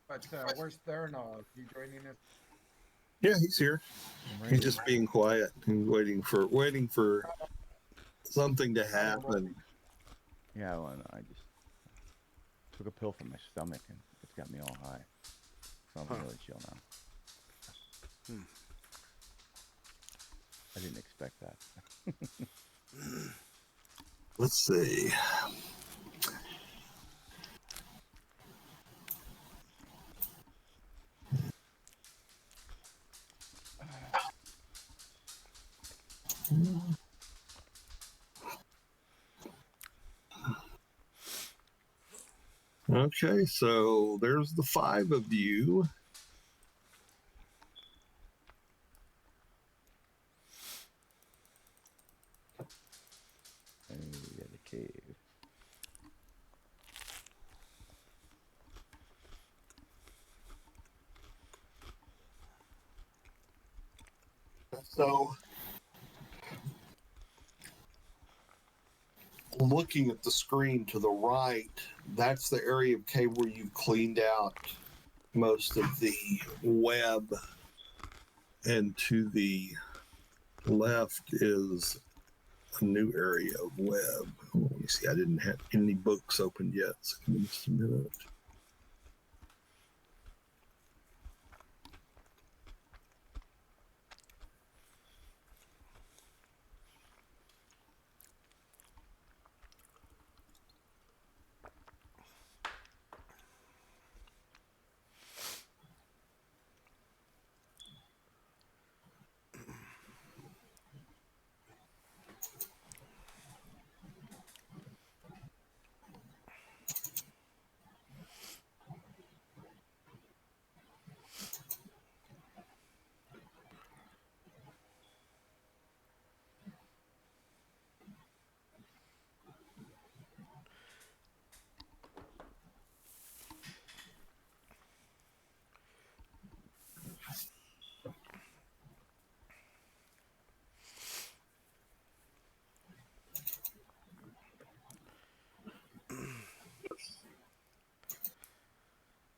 But where's Thernol? Is he joining us? Yeah, he's here. I'm right He's here. just being quiet and waiting for something to happen. Yeah, well, no, I just took a pill for my stomach and it's got me all high. So I'm really chill now. I didn't expect that. Let's see. Okay, so there's the five of you. And we got a cave. So, looking at the screen to the right, that's the area of cave where you've cleaned out most of the web, and to the left is a new area of web. Let me see. I didn't have any books opened yet, so give me just a minute.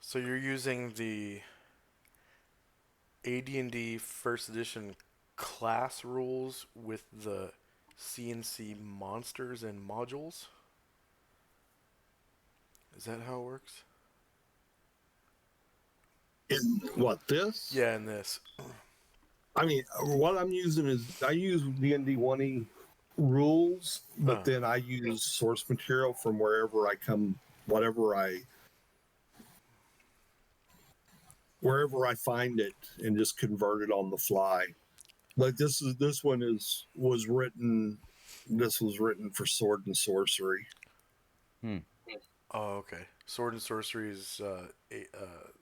So you're using the AD&D First Edition class rules with the CNC monsters and modules? Is that how it works? In what this? Yeah, in this. I mean, what I'm using is I use D&D 1E rules, but then I use source material from wherever I come, wherever I find it, and just convert it on the fly. Like this one was written. This was written for Sword and Sorcery. Oh, okay. Sword and Sorcery is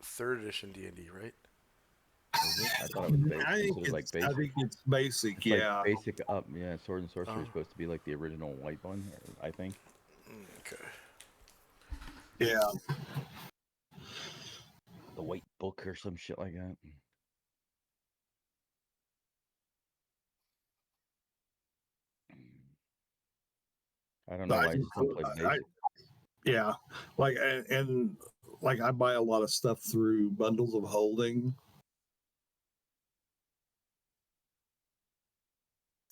third edition D&D, right? Is it? I thought it was considered like I basic. think it's basic. It's Yeah. like basic up. Yeah, Sword and Sorcery is supposed to be like the original white one, I think. Okay. Yeah. The white book or some shit like that. I don't know why I just don't play basic. Yeah, like and like I buy a lot of stuff through Bundles of Holding,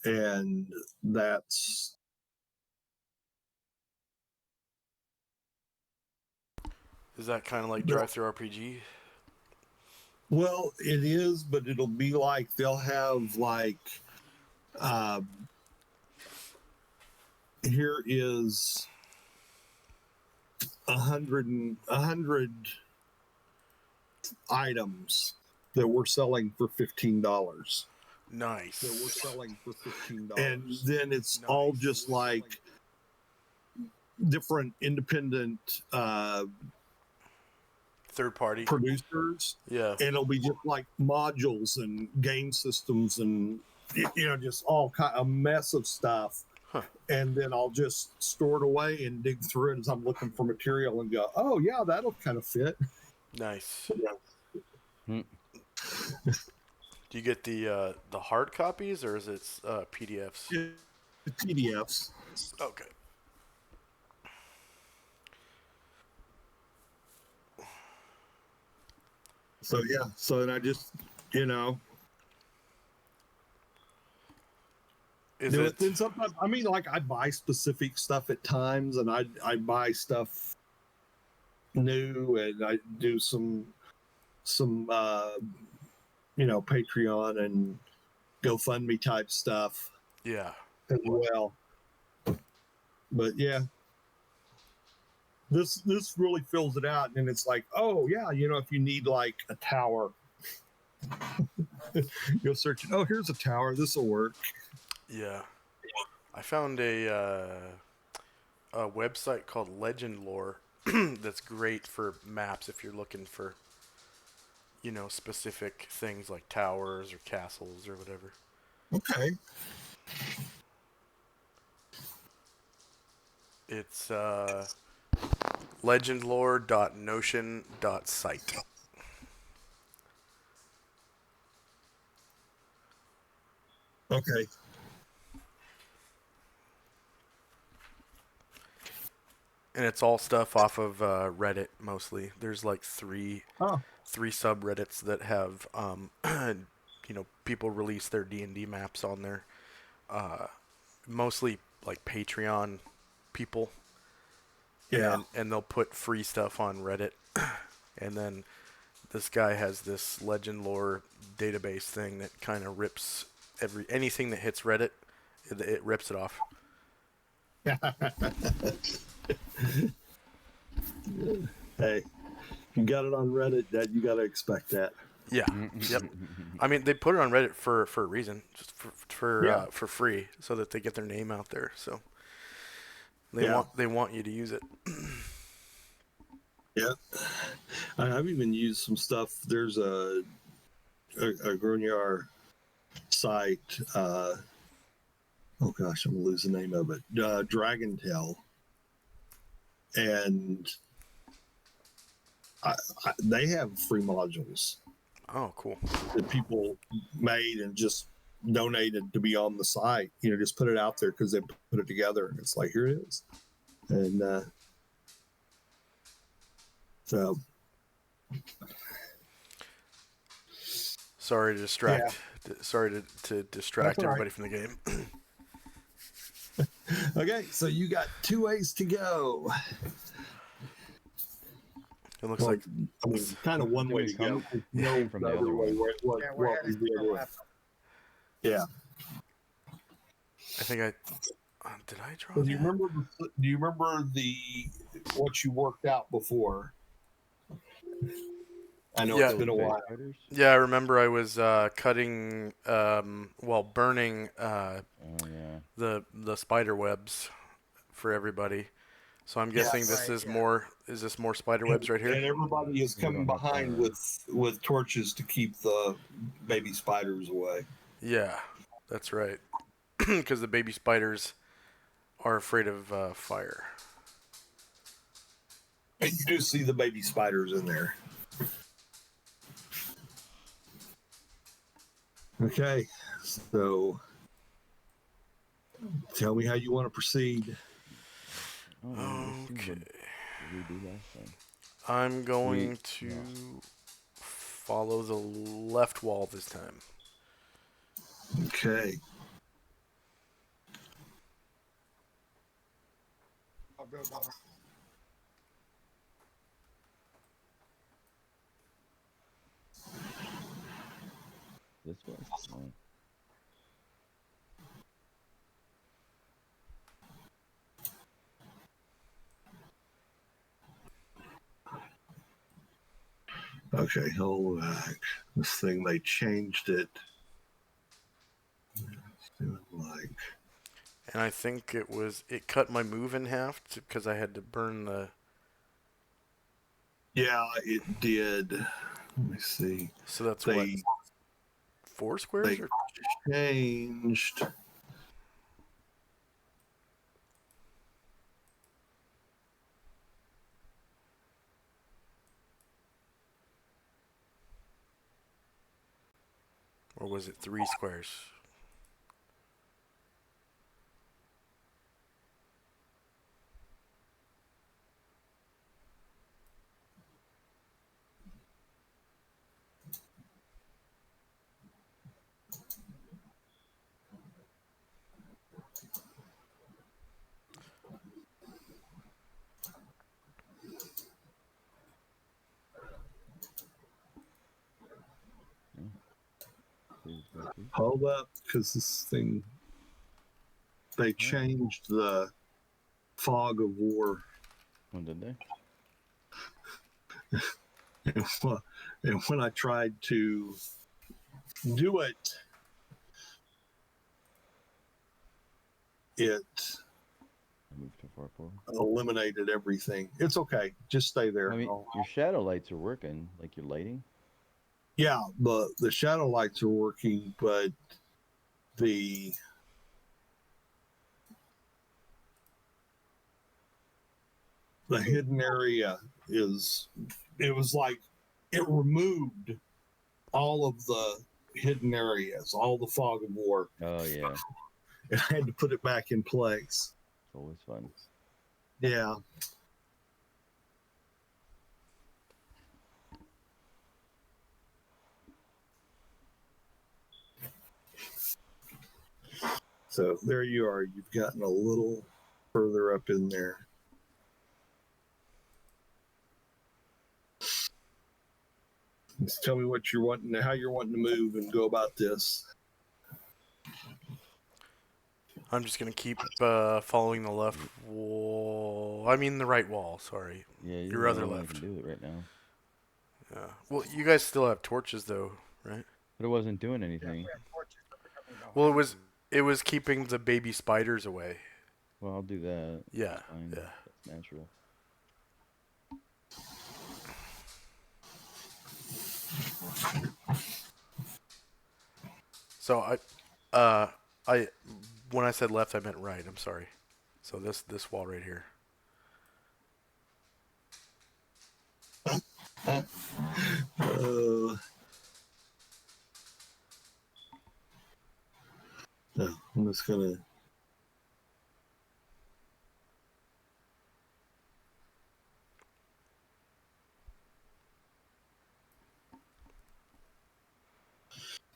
and that's Is that kind of like Drive-Thru RPG? well, it is, but it'll be like they'll have like here is a hundred items that we're selling for $15. Nice. That we're selling for $15, and then it's all just like different independent third party producers. Yeah. And it'll be just like modules and game systems and just all kind of mess of stuff. And then I'll just store it away and dig through it as I'm looking for material and go, oh yeah, that'll kind of fit. Nice. Do you get the hard copies or is it PDFs? PDFs. Okay. So yeah, so and I just, you know, Is do it? it. Then sometimes, I mean, like I buy specific stuff at times, and I buy stuff new, and I do some you know, Patreon and GoFundMe type stuff Yeah. as well. But yeah, this really fills it out, and it's like, oh yeah, you know, if you need like a tower, you'll search it. Oh, here's a tower. This will work. Yeah. I found a website called Legend Lore that's great for maps if you're looking for, you know, specific things like towers or castles or whatever. Okay. It's legendlore.notion.site. Okay. And it's all stuff off of Reddit mostly. There's like Oh, three subreddits that have you know, people release their D&D maps on there. Mostly like Patreon people, yeah. and they'll put free stuff on Reddit. And then this guy has this Legend Lore database thing that kind of rips anything that hits Reddit, it rips it off. Hey, you got it on Reddit. That you got to expect that. Yeah. Yep. I mean, they put it on Reddit for a reason, just for free, so that they get their name out there. So they want you to use it. Yeah. I've even used some stuff. There's a Grunier site. Oh gosh, I'm gonna lose the name of it. Dragon Tail, and they have free modules Oh, cool. that people made and just donated to be on the site. You know, just put it out there because they put it together, and it's like here it is, and so Sorry to distract. Sorry to distract That's all right. everybody from the game. okay. So you got 2 ways to go. It looks Well, like I mean, kind of one way to go. No, From the the other other way. one. What Yeah, we're was heading to the the other way? left. Yeah. I think I did I draw So do you that? remember? Do you remember what you worked out before? I know Yeah. it's been a while. Yeah, I remember I was cutting, burning Oh yeah. the spider webs for everybody. So I'm guessing Yes. this Right, is yeah. more. Is this more spider webs right And here? everybody is We coming don't have behind fire. with torches to keep the baby spiders away. Yeah, that's right. Because the baby spiders are afraid of fire. And you do see the baby spiders in there. Okay, so tell me how you want to proceed. Oh, man, this seems Okay. what we do last time. I'm going We- to yeah. follow the left wall this time. Okay. I'll go behind. This way. Oh. Okay, hold back. This thing, they changed it. It's doing like, And I think it cut my move in half because I had to burn the. yeah, it did. Let me see. So that's They what, 4 squares? they changed. Or was it 3 squares? Hold up, because this thing, they changed the fog of war. When did they? And when I tried to do it, it I moved too far forward. eliminated everything. It's okay. Just stay there. I mean, your shadow lights are working, like your lighting. Yeah, but the shadow lights are working, but the hidden area is, it was like it removed all of the hidden areas, all the fog of war, Oh yeah, and I had to put it back in place. it's always fun. Yeah. So there you are. You've gotten a little further up in there. Just tell me what you're wanting, how you're wanting to move and go about this. I'm just gonna keep following the left wall. I mean the right wall. Sorry. Yeah, you're Your the other only one left. that can do it right now. Yeah. Well, you guys still have torches though, right? But it wasn't doing Yeah, anything. we have torches that are coming behind Well, you. it was keeping the baby spiders away. Well, I'll do that. Yeah. That's fine. Yeah. That's natural. So I when I said left, I meant right. I'm sorry. So this wall right here. No, I'm just gonna.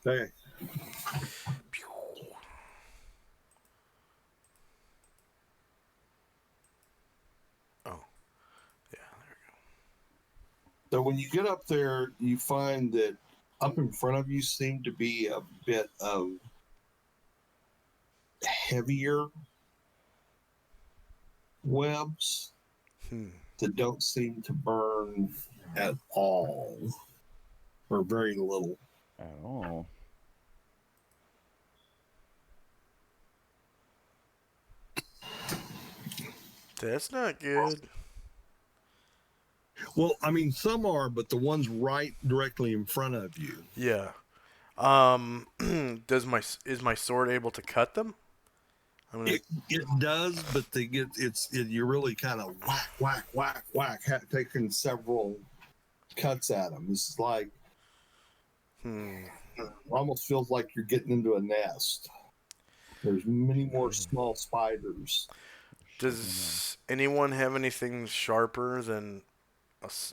Okay. Oh, yeah. There So when you get up there, you find that up in front of you seem to be a bit of heavier webs we go. that don't seem to burn at all or very little. At all. That's not good. Well, I mean, some are, but the ones right directly in front of you. Yeah. Is my sword able to cut them? I'm gonna. It does, but you're really kind of whack, whack, whack, whack, taking several cuts at them. It's like almost feels like you're getting into a nest. There's many more small spiders. Does anyone have anything sharper than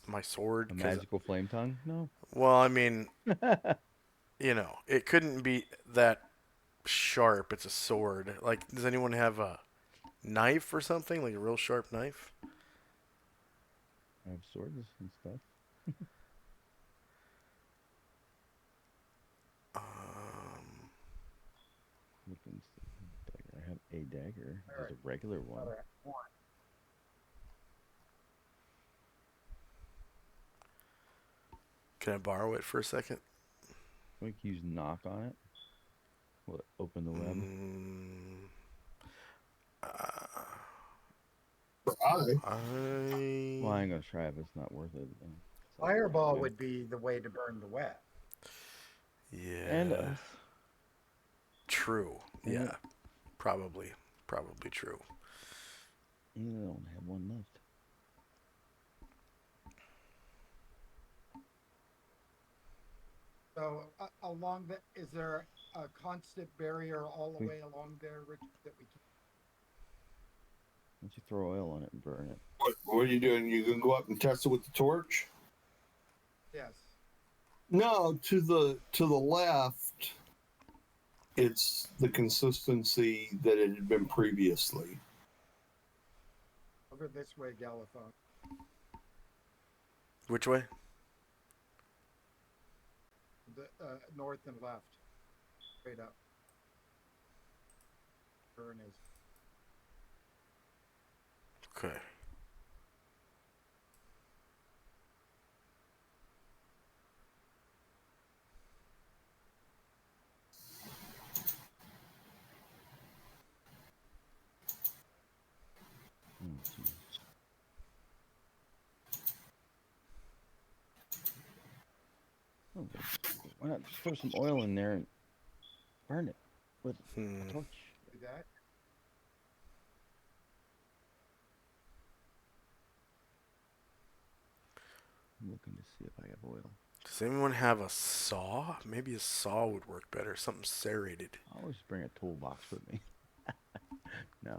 my sword? A 'Cause- magical flame tongue? No. well, I mean, you know, it couldn't be that sharp. It's a sword. Like, does anyone have a knife or something, like a real sharp knife? I have swords and stuff. Looking dagger. I have a dagger. There's a regular one. Another one. Can I borrow it for a second? We can use knock on it. Will it open the web? Well, I ain't gonna try if it's not worth it. Then. It's not Fireball good. would be the way to burn the web. Yeah. And us. True. And Yeah. Probably true. You don't have one left. So along the, is there a constant barrier all the way along there, Richard, that we can? Why don't you throw oil on it and burn it? What are you doing? You gonna go up and test it with the torch? Yes. No, to the left, it's the consistency that it had been previously. Over this way, Galathon. Which way? The north and left. Straight up. Burn is Okay. Oh, geez. Oh, why not just throw some oil in there and burn it with a torch? do that. I'm looking to see if I have oil. Does anyone have a saw? Maybe a saw would work better. Something serrated. I always bring a toolbox with me. No.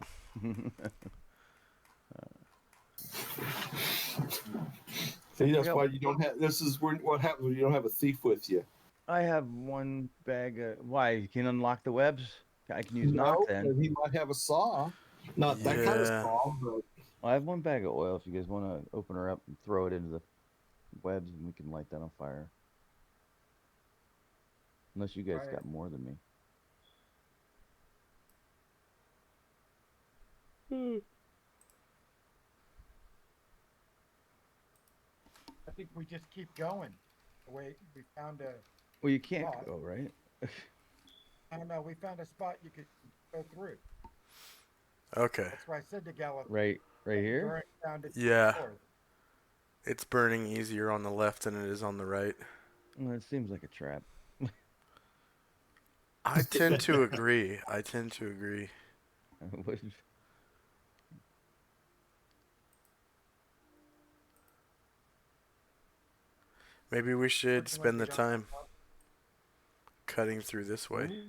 See, that's Yeah. why you don't have. This is what happens when you don't have a thief with you. I have one bag of. Why? You can unlock the webs? I can use knock then. but he might have a saw. Not that kind of Yeah. saw, but I have one bag of oil if you guys want to open her up and throw it into the webs and we can light that on fire. Unless you guys Right. got more than me. I think we just keep going. The way we found a, Well, you can't Well, go, right? I don't know, we found a spot you could go through. Okay. That's why I said to Gallup. Right here? Found it Yeah. north. It's burning easier on the left than it is on the right. Well, it seems like a trap. I tend to agree. I tend to agree. What- Maybe we should Fortunately, spend we the don't- time cutting through this way.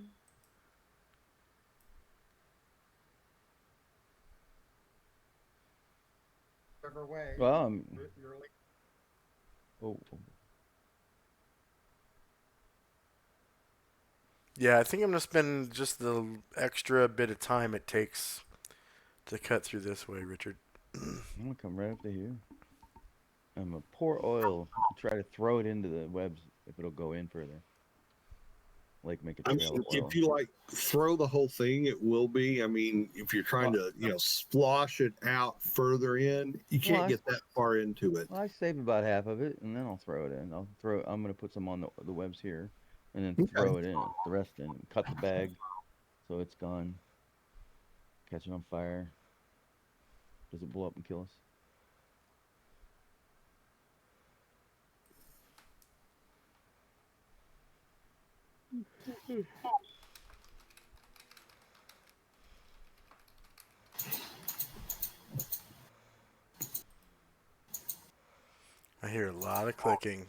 Whichever way. Well, You're like, oh, Yeah, I think I'm gonna spend just the extra bit of time it takes to cut through this way, Richard. I'm gonna come right up to here. I'm gonna pour oil and try to throw it into the webs if it'll go in further. Like make a I trail mean, of oil. if you like throw the whole thing, it will be. I mean, if you're trying to, splosh it out further in, you can't Well, get that far into it. Well, I save about half of it and then I'll throw it in. I'm gonna put some on the webs here, and then Okay. throw it in, the rest in. Cut the bag, so it's gone. Catch it on fire. Does it blow up and kill us? I hear a lot of clicking.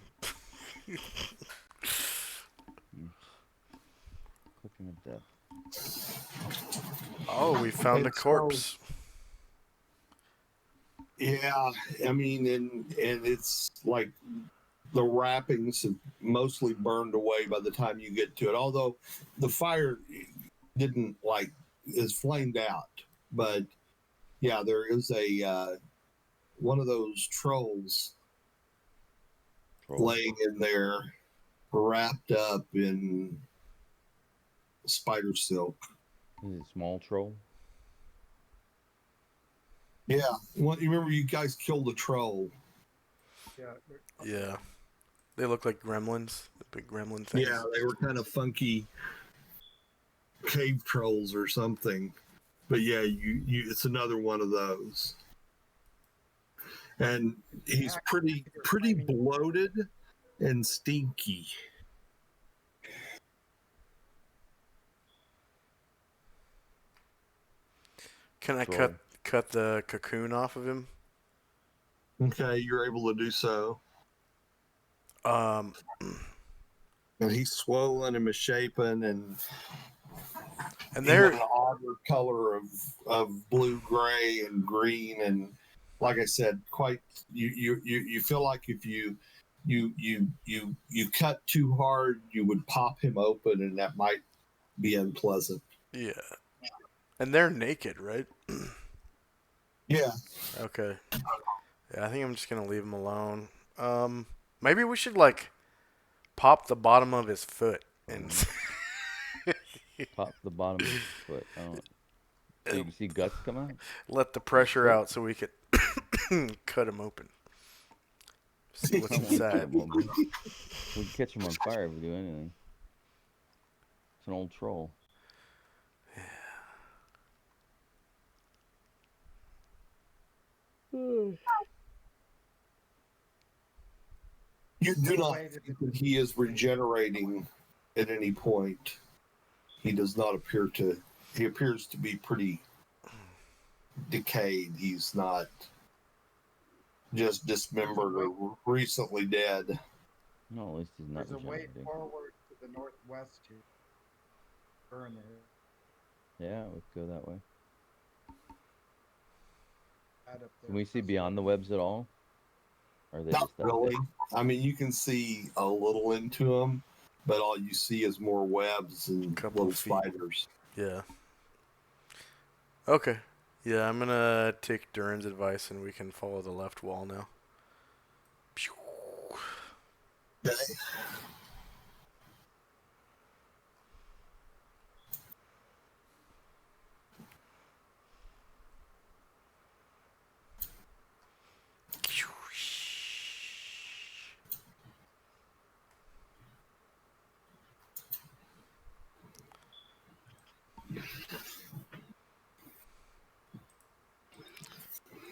Clicking of death. Oh, we found a And so- corpse. Yeah, I mean, and it's like the wrappings have mostly burned away by the time you get to it. Although the fire didn't is flamed out, but yeah, there is a one of those trolls Troll. laying in there, wrapped up in spider silk. Is it a small troll? Yeah, well, you remember you guys killed a troll? yeah, Yeah. They look like gremlins. The big gremlin things. Yeah, they were kind of funky cave trolls or something. But yeah, you it's another one of those. And he's pretty bloated and stinky. Can I Troll. cut the cocoon off of him? Okay, you're able to do so. Um, And he's swollen and misshapen and and they're there, an odder color of blue, gray, and green, and like I said, quite you feel like if you cut too hard, you would pop him open, and that might be unpleasant. yeah, and they're naked, right? Yeah, Okay. Yeah, I think I'm just gonna leave him alone. Maybe we should pop the bottom of his foot and Pop the bottom foot. I don't. So you can see guts come out. Let the pressure out so we could cut him open. See what's I won't cut inside. him open. We can catch him on fire if we do anything. It's an old troll. You do not Wait, think that he is regenerating at any point. He does not appear to. He appears to be pretty decayed. He's not just dismembered or recently dead. No, at least he's not There's a way regenerating. forward to the northwest here. Burn there. Yeah, we could go that way. Right up Can there. we see beyond the webs at all? Or are they Not just that really. big? I mean, you can see a little into them, but all you see is more webs and Couple little of feet. spiders. Yeah. Okay. Yeah, I'm gonna take Durin's advice and we can follow the left wall now. Pew. Okay.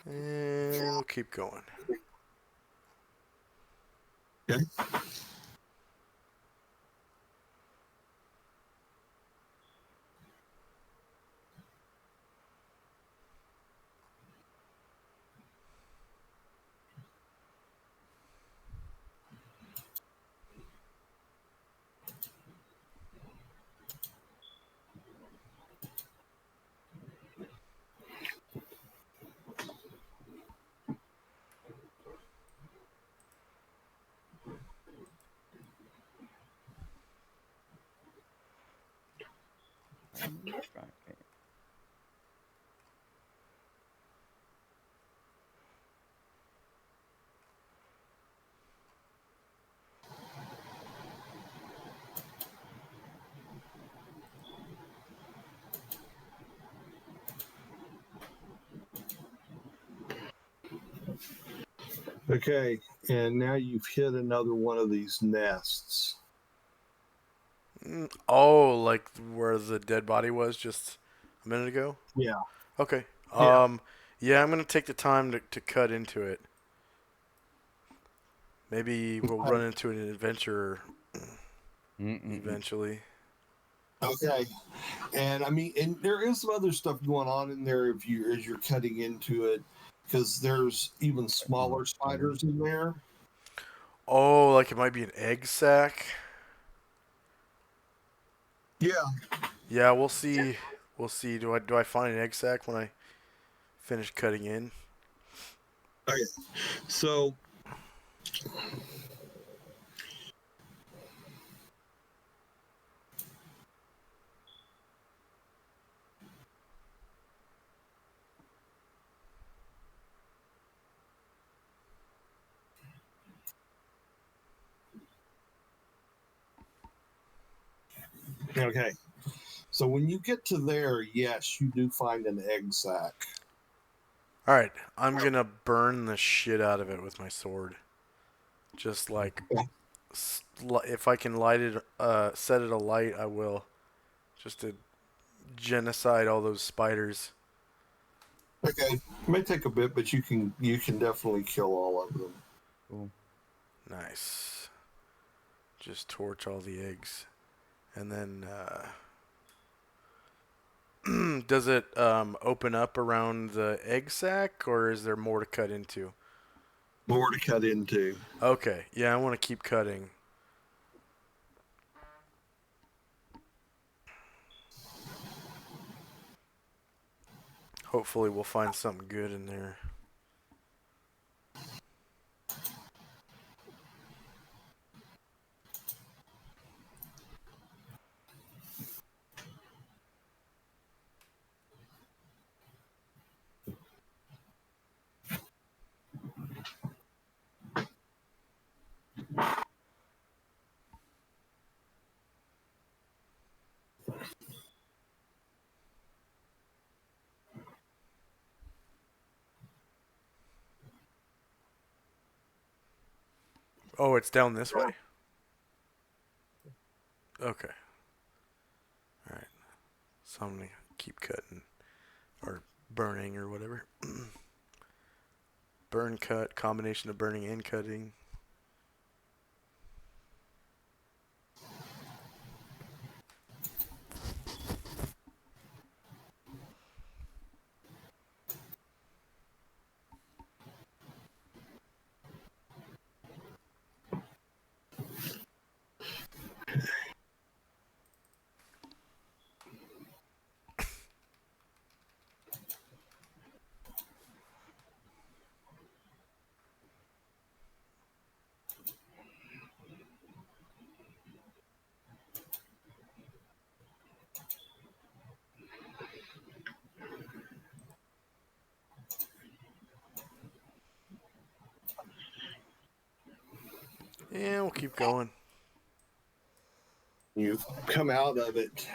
And we'll keep going. Okay. Right. Okay, and now you've hit another one of these nests. Oh, like where the dead body was just a minute ago? Yeah. Okay. Yeah. Yeah, I'm gonna take the time to cut into it. Maybe we'll Okay. run into an adventure Mm-mm-mm. eventually. Okay, and I mean, and there is some other stuff going on in there if you as you're cutting into it, because there's even smaller spiders in there. Oh, like it might be an egg sac. Yeah. Yeah, we'll see. We'll see. Do I find an egg sac when I finish cutting in? So. Okay. So when you get to there, yes, you do find an egg sac. All right, I'm gonna burn the shit out of it with my sword. Just like, if I can light it, set it alight, I will. Just to genocide all those spiders. Okay. It may take a bit, but you can definitely kill all of them. Cool. Nice. Just torch all the eggs, and then does it open up around the egg sac, or is there more to cut into? More to cut into. Okay, yeah, I want to keep cutting. Hopefully we'll find something good in there. Oh, it's down this way? Okay. Alright. So I'm gonna keep cutting. Or burning or whatever. Burn cut, combination of burning and cutting. Yeah, we'll keep going. You come out of it.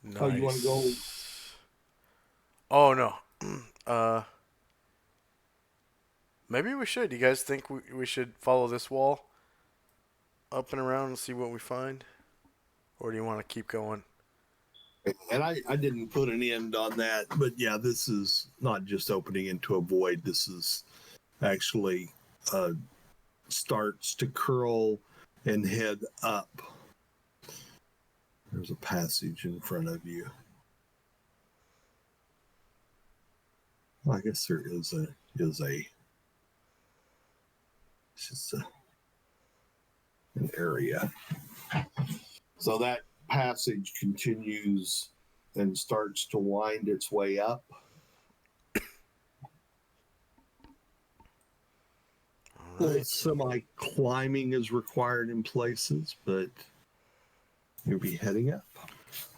Nice. Oh, you want to go? Oh no. Maybe we should. You guys think we should follow this wall up and around and see what we find? Or do you want to keep going? And I didn't put an end on that, but yeah, this is not just opening into a void. This is actually starts to curl and head up. There's a passage in front of you. Well, I guess there is a it's just an area. So that passage continues and starts to wind its way up. All right. Semi climbing is required in places, but you'll be heading up.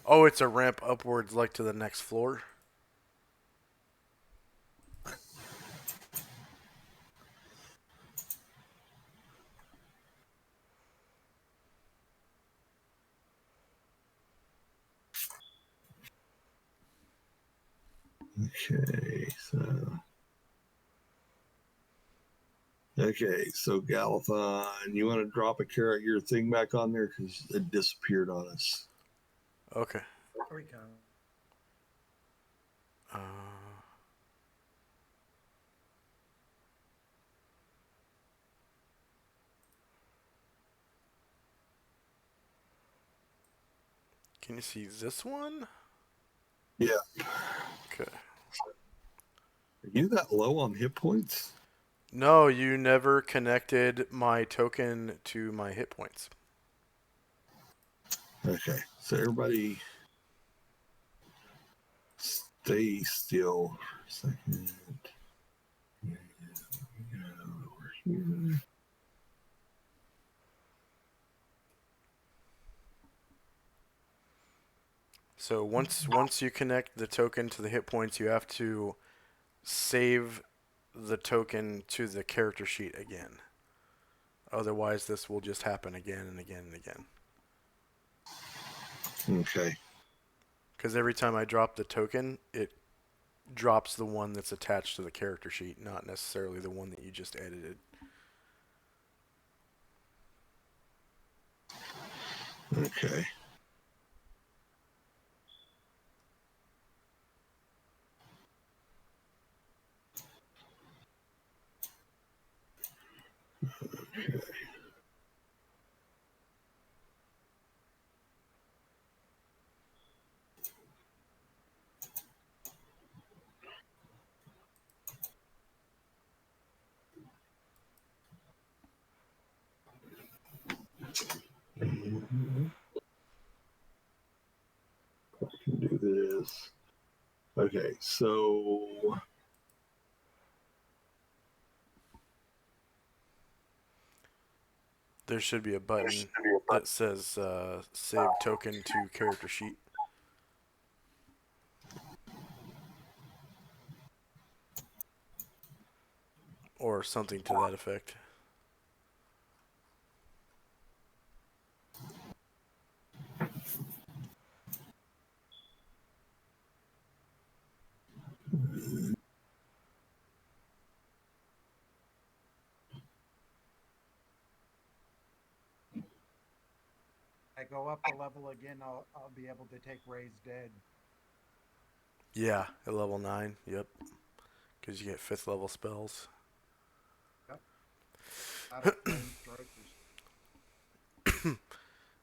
Oh, it's a ramp upwards like to the next floor? Okay, so Galathon, you want to drop your thing back on there because it disappeared on us. Okay. Here we go. Uh, can you see this one? Yeah. Okay. Are you that low on hit points? No, you never connected my token to my hit points. Okay, so everybody stay still for a second. Over here. So once you connect the token to the hit points, you have to save the token to the character sheet again. Otherwise, this will just happen again and again and again. Okay. Because every time I drop the token, it drops the one that's attached to the character sheet, not necessarily the one that you just edited. Okay. I can do this. Okay, so There should be a button that says save token to character sheet. Or something to that effect. go up a level again, I'll be able to take Raised Dead. Yeah, at level 9. Yep. Because you get 5th level spells. Out of Flame Strikers.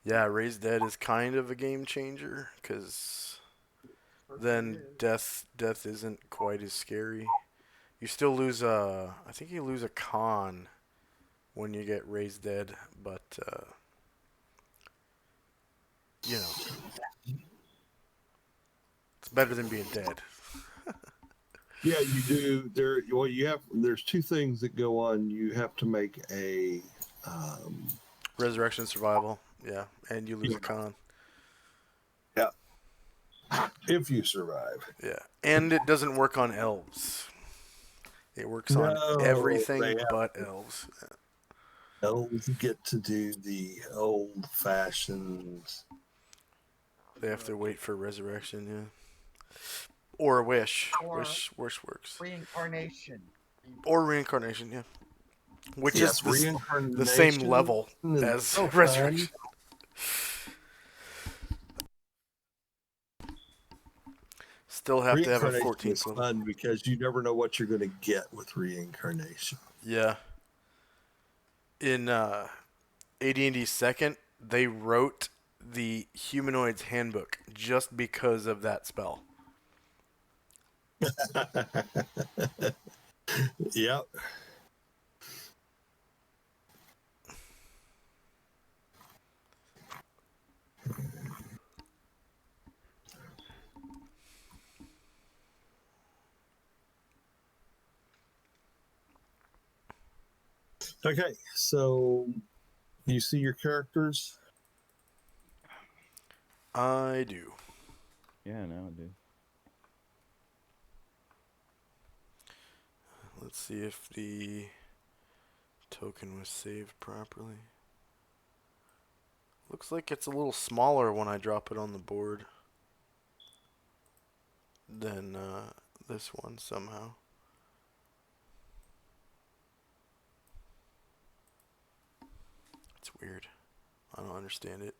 Yeah, Raised Dead is kind of a game changer because Certainly then is. death isn't quite as scary. You still lose I think you lose a con when you get Raised Dead, but you know, it's better than being dead. Yeah, you do. Well, there's two things that go on. You have to make a um, Resurrection survival, yeah, and you lose Yeah. a con. yeah, if you survive. Yeah, and it doesn't work on elves. It works on No, everything but elves. elves get to do the old-fashioned. They have to wait for resurrection, yeah. Or a wish. Or Wish works. Reincarnation. Or reincarnation, yeah. Which Yes, is the same reincarnation level is as so fun. resurrection. Still have to have a Reincarnation is 14th level. fun because you never know what you're going to get with reincarnation. Yeah. In AD&D 2nd, they wrote the Humanoid's Handbook just because of that spell. Yep. Okay, so you see your characters? I do. Yeah, now I do. Let's see if the token was saved properly. Looks like it's a little smaller when I drop it on the board than this one somehow. It's weird. I don't understand it.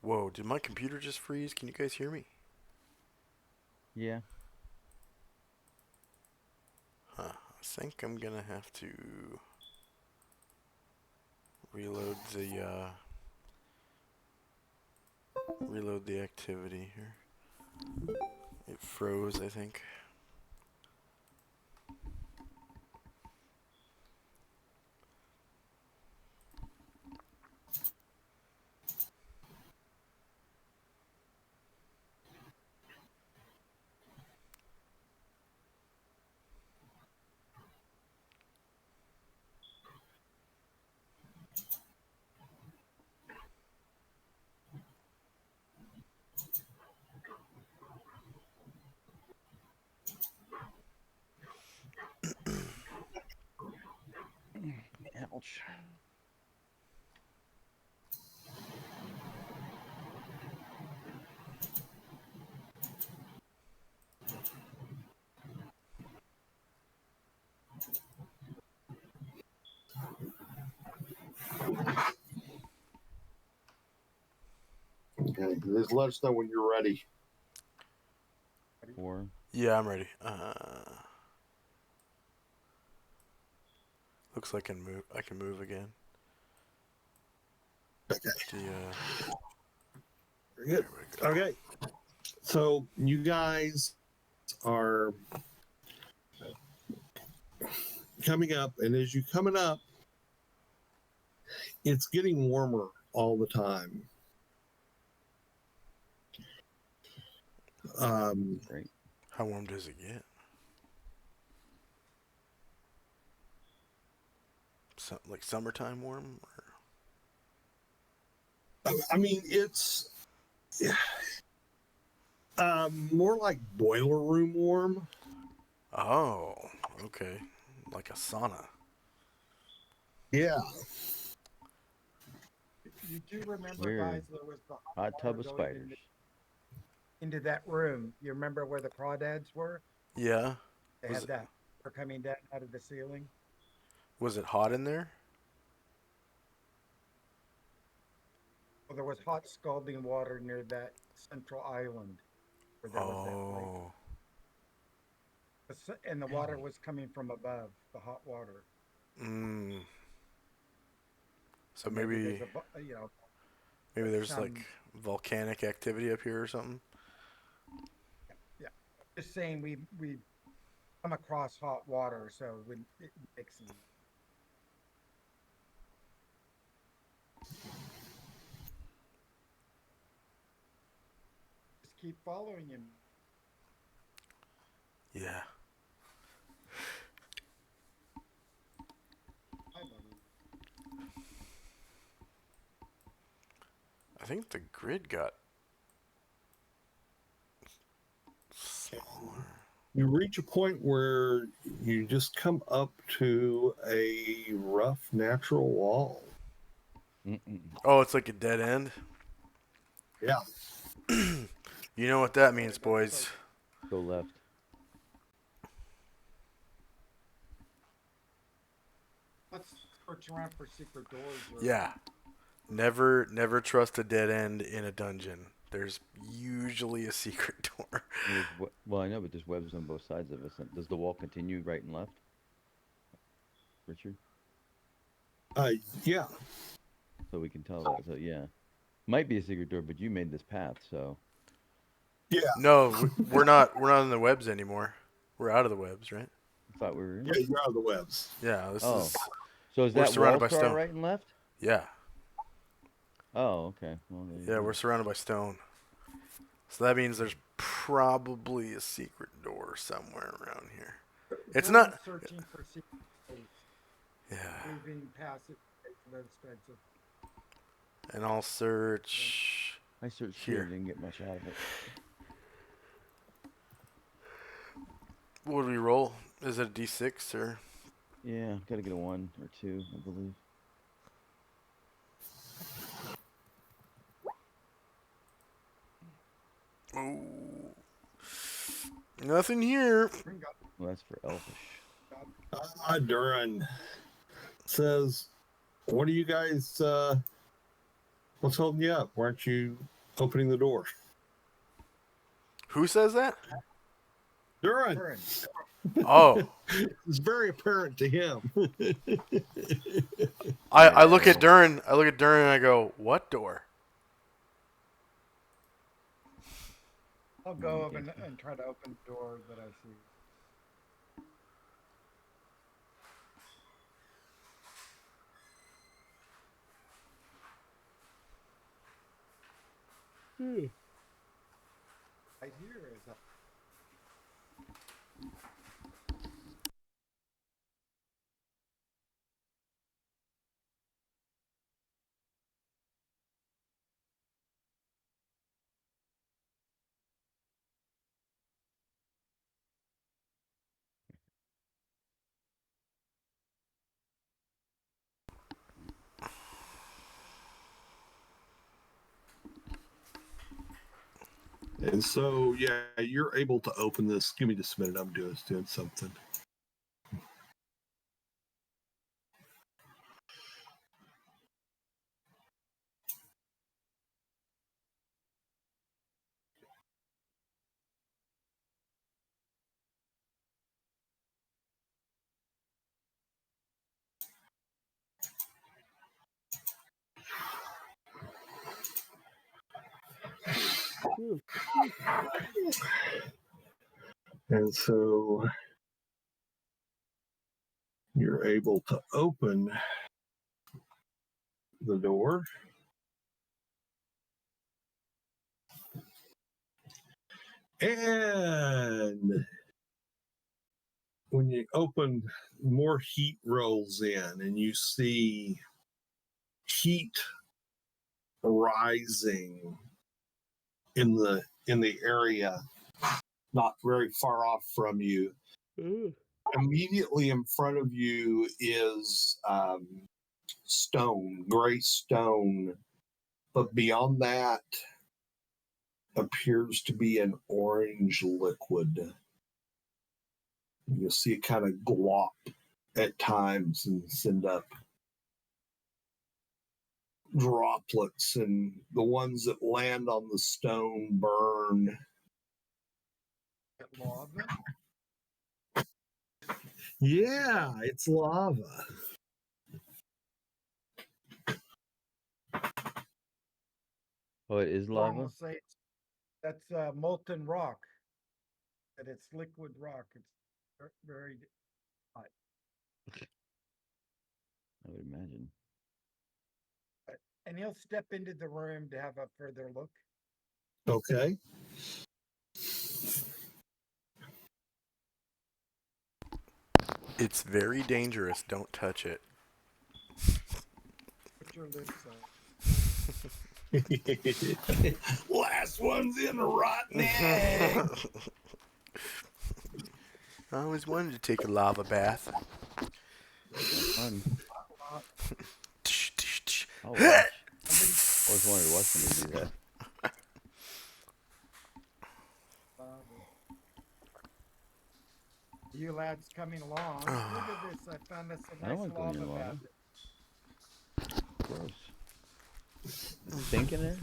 Whoa, did my computer just freeze? Can you guys hear me? Yeah. Huh. I think I'm gonna have to reload the activity here. It froze, I think. Ouch. Okay, just let us know when you're ready. 4. Yeah, I'm ready. Looks like I can move again. Okay. The, Very good. Okay. So you guys are coming up, and as you're coming up, it's getting warmer all the time. Great. how warm does it get? Like summertime warm? Or? I mean, it's more like boiler room warm. Oh, okay. Like a sauna. Yeah. You do remember, Weird. guys, there was the Hot tub of water going spiders. into that room. You remember where the crawdads were? Yeah. They Was had it, that air coming down out of the ceiling. was it hot in there? Well, there was hot scalding water near that central island where there was that lake. Oh. And the water was coming from above, the hot water. Mm. So So maybe there's maybe like there's like some, volcanic activity up here or something. yeah. Just saying we come across hot water, so when it mixing. Just keep following him. Yeah. Hi, buddy. I think the grid got smaller. You reach a point where you just come up to a rough natural wall. Mm-mm. Oh, it's like a dead end. Yeah. You know what that means, boys. Go left. Let's search around for secret doors. Or, Yeah. Never trust a dead end in a dungeon. There's usually a secret door. Well, I know, but there's webs on both sides of us. Does the wall continue right and left, Richard? Yeah. So we can tell that. So yeah, might be a secret door, but you made this path, so Yeah. No, we're not. We're not in the webs anymore. We're out of the webs, right? I thought we were in. Yeah, you're out of the webs. Yeah. This Oh, is. so is we're that surrounded wall by star stone. right and left? Yeah. Oh, okay. Well, there you Yeah, go. we're surrounded by stone. So that means there's probably a secret door somewhere around here. It's we're not. searching for secret doors. Yeah. Moving past it. Very expensive. And I'll search. I searched Here. here, didn't get much out of it. What would we roll? Is it a D6 or? Yeah, gotta get a 1 or 2, I believe. Ooh. Nothing here. Bring up. Well, that's for elfish. Duran says, "What are you guys? What's holding you up? Why aren't you opening the door?" Who says that? Duran. Turn. Oh. It's very apparent to him. I look at Durin. I look at Durin and I go, "What door?" I'll go up and try to open the door that I see. Right here is a And so, yeah, you're able to open this. Give me just a minute. I'm doing something. And so you're able to open the door. And when you open, more heat rolls in, and you see heat rising in the area not very far off from you. Immediately in front of you is stone, gray stone, but beyond that appears to be an orange liquid. You'll see it kind of glop at times and send up droplets, and the ones that land on the stone burn. Get lava. Yeah, it's lava. Oh, it is Some lava? will say that's molten rock. That it's liquid rock. It's very hot. I would imagine. And he'll step into the room to have a further look. Okay. It's very dangerous. Don't touch it. Put your lips on. Last one's in the rotten egg. I always wanted to take a lava bath. That's fun. Tsh, tsh, tsh. I'll watch. Always wanted to watch somebody do that. You lads coming along. Look at this. I found this a I don't nice like going lava in lava. bath. Gross. Sink in there?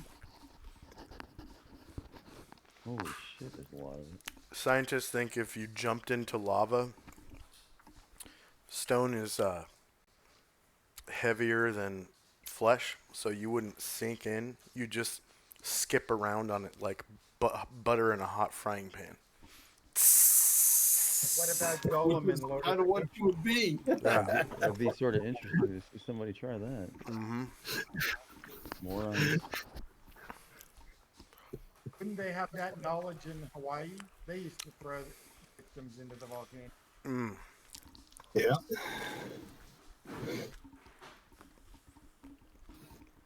Holy shit, there's a lot of it. Scientists think if you jumped into lava, stone is heavier than flesh, so you wouldn't sink in. You just skip around on it like butter in a hot frying pan. What about Golem and Lord Kind of what you would be. That'd be sort of interesting to see somebody try that. Mm-hmm. Morons. Wouldn't they have that knowledge in Hawaii? They used to throw victims into the volcano. Mm. Yeah.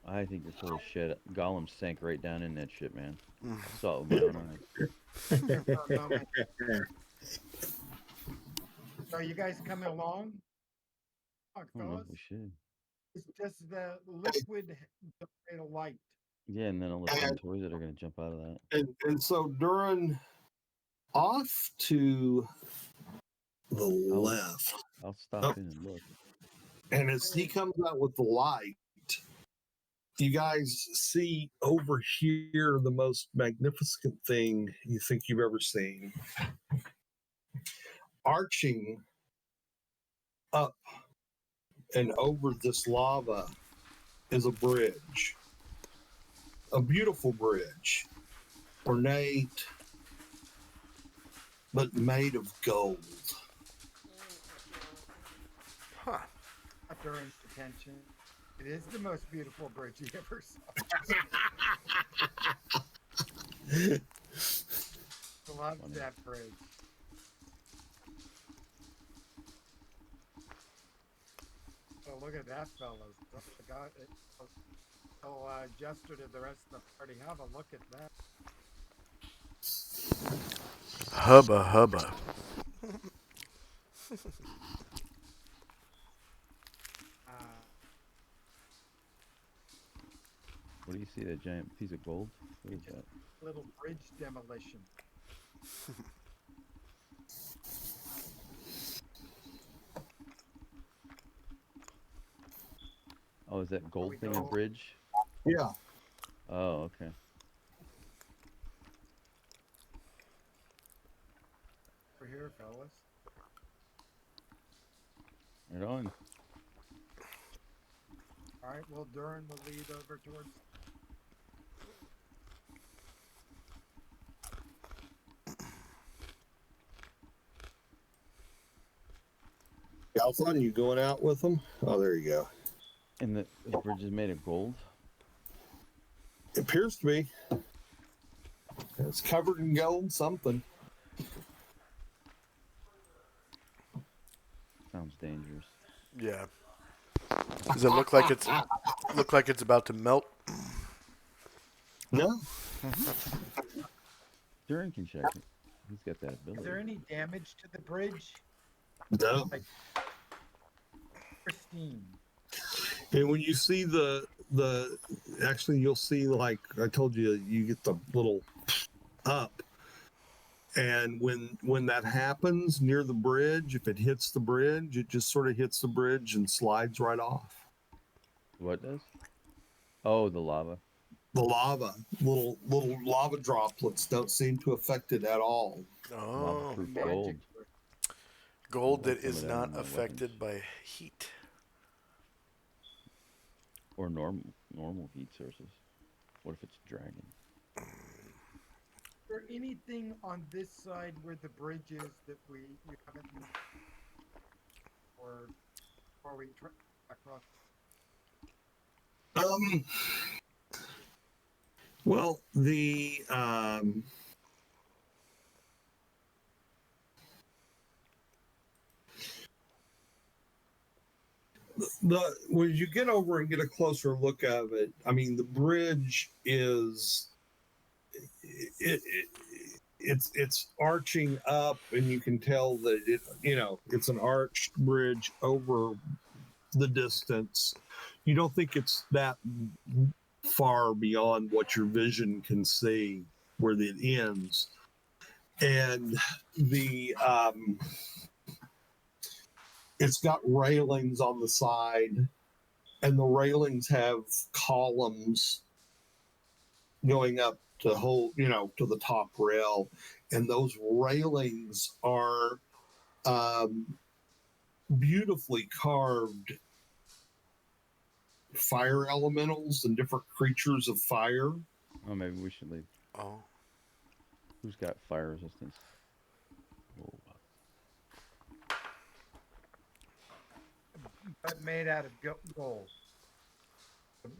I think you're full of shit. Gollum sank right down in that shit, man. I saw it with my own eyes. For a moment. So you guys coming along? Fuck, I don't know if fellas. we should. It's just the liquid light. Yeah, and then all the fun toys that are gonna jump out of that. And so Durin, off to the left, I'll stop in and look. and as he comes out with the light, you guys see over here the most magnificent thing you think you've ever seen. Arching up and over this lava is a bridge. A beautiful bridge. Ornate, but made of gold. Huh. During detention. It is the most beautiful bridge you ever saw. I love Funny. that bridge. Oh, look at that, fellas. Jester to the rest of the party. Have a look at that. Hubba hubba. What do you see? That giant piece of gold? What is that? Little bridge demolition. Oh, is that gold we thing a go? bridge? Yeah. Oh, okay. Over here, fellas. Right on. All right, well, Durin will lead over towards. Alphon, you going out with them? Oh, there you go. And the bridge is made of gold? It appears to be. It's covered in gold, something. Sounds dangerous. Yeah. Does it look like it's about to melt? No. Durin can check it. He's got that ability. Is there any damage to the bridge? No. Like pristine. And when you see the actually you'll see, like I told you, you get the little up And when that happens near the bridge, if it hits the bridge, it just sort of hits the bridge and slides right off. What does? Oh, the lava. The lava, little lava droplets don't seem to affect it at all. Oh, Lava-proof Magic. gold. gold Like that some of is that not on my affected by heat. Or normal heat sources. What if it's dragon? Is there anything on this side where the bridge is that we haven't used or we try across? Um, well, the when you get over and get a closer look of it, I mean, the bridge is it's arching up, and you can tell that it's an arched bridge over the distance. You don't think it's that far beyond what your vision can see where it ends, and the it's got railings on the side, and the railings have columns going up to to the top rail, and those railings are beautifully carved fire elementals and different creatures of fire. Oh, maybe we should leave. Oh, Who's got fire resistance? Whoa. But made out of gold.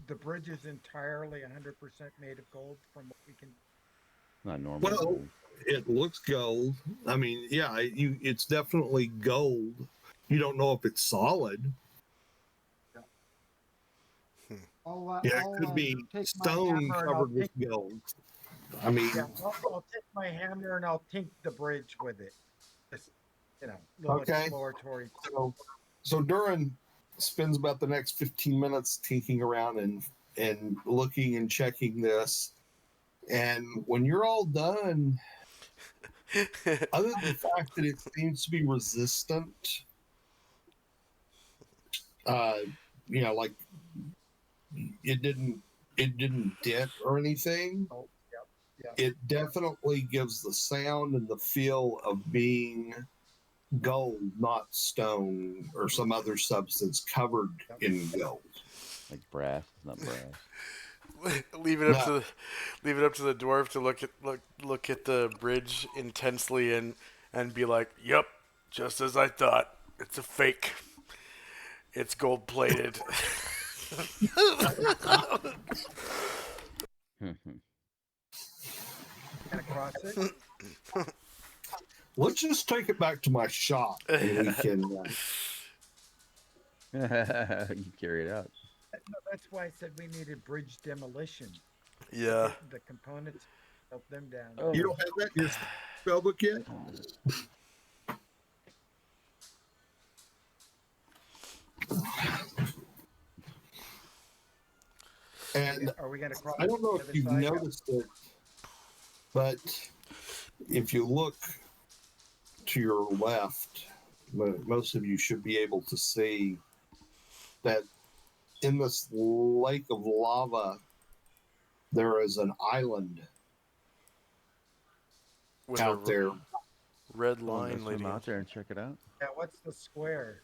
The bridge is entirely 100% made of gold from what we can. Not normal. Well, gold. it looks gold. I mean, yeah, it's definitely gold. You don't know if it's solid. Yeah, it could be stone covered with gold. I mean, Yeah, I'll take my hammer and I'll tink the bridge with it. Just, little Okay. exploratory. so Duran spends about the next 15 minutes tinking around and looking and checking this. And when you're all done, other than the fact that it seems to be resistant, like it didn't dent or anything. Oh, yep. It definitely gives the sound and the feel of being gold, not stone or some other substance covered in gold. Like brass. It's not brass. leave it up to the dwarf to look at the bridge intensely and be like, "Yep, just as I thought. It's a fake. It's gold plated." Gonna cross it. Let's just take it back to my shop and we can. You carry it out. No, that's why I said we needed bridge demolition. Yeah. The components, help them down. Oh. You don't have that in your spell book yet? And Are we gonna cross? I don't know the if other you've side? noticed it, but if you look to your left, most of you should be able to see that in this lake of lava, there is an island With out a there. red Well, line let's swim leading. out there and check it out. Yeah, what's the square?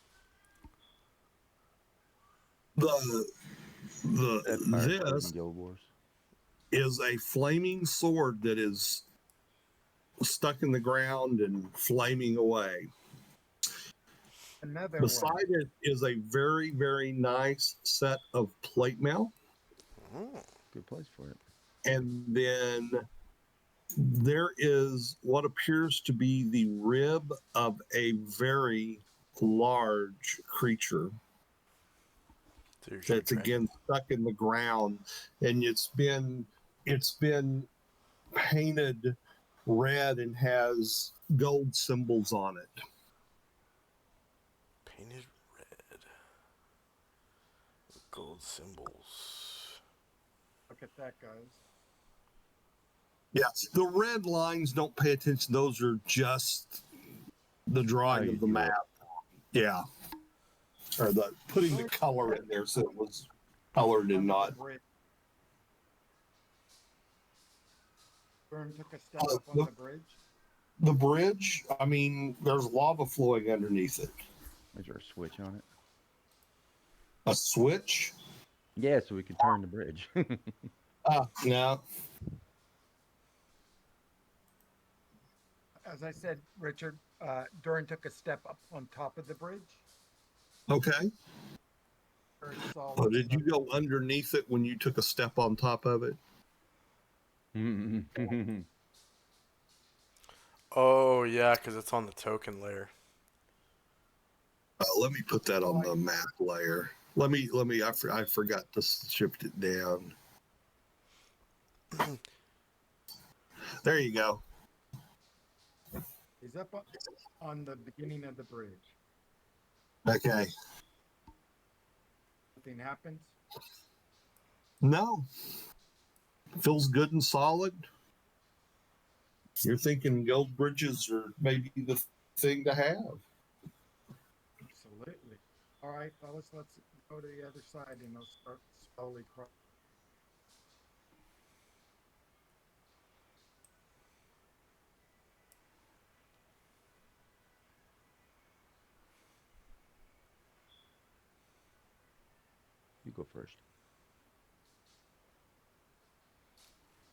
This Guild Wars. is a flaming sword that is stuck in the ground and flaming away. Another Beside one. it is a very, very nice set of plate mail. Good place for it. And then there is what appears to be the rib of a very large creature that's again stuck in the ground, and it's been painted red and has gold symbols on it. Painted red. With gold symbols. Look at that, guys. Yes, the red lines, don't pay attention. Those are just the How drawing you of the do it. map. Yeah. Or the putting the color in there so it was colored and Under the not. bridge. Vern took a step Uh, up on the bridge. The bridge, I mean, there's lava flowing underneath it. Is there a switch on it? A switch? Yeah, so we can turn the bridge. No. As I said, Richard, Durin took a step up on top of the bridge. Okay. Where it's all Oh, did you go underneath it when you took a step on top of it? Oh yeah, because it's on the token layer. Let me put that on the map layer. I forgot to shift it down. There you go. He's up on the beginning of the bridge. Okay. Nothing happens. No. Feels good and solid. You're thinking gold bridges are maybe the thing to have. Absolutely. All right, fellas, let's go to the other side and they'll start slowly crossing. You go first.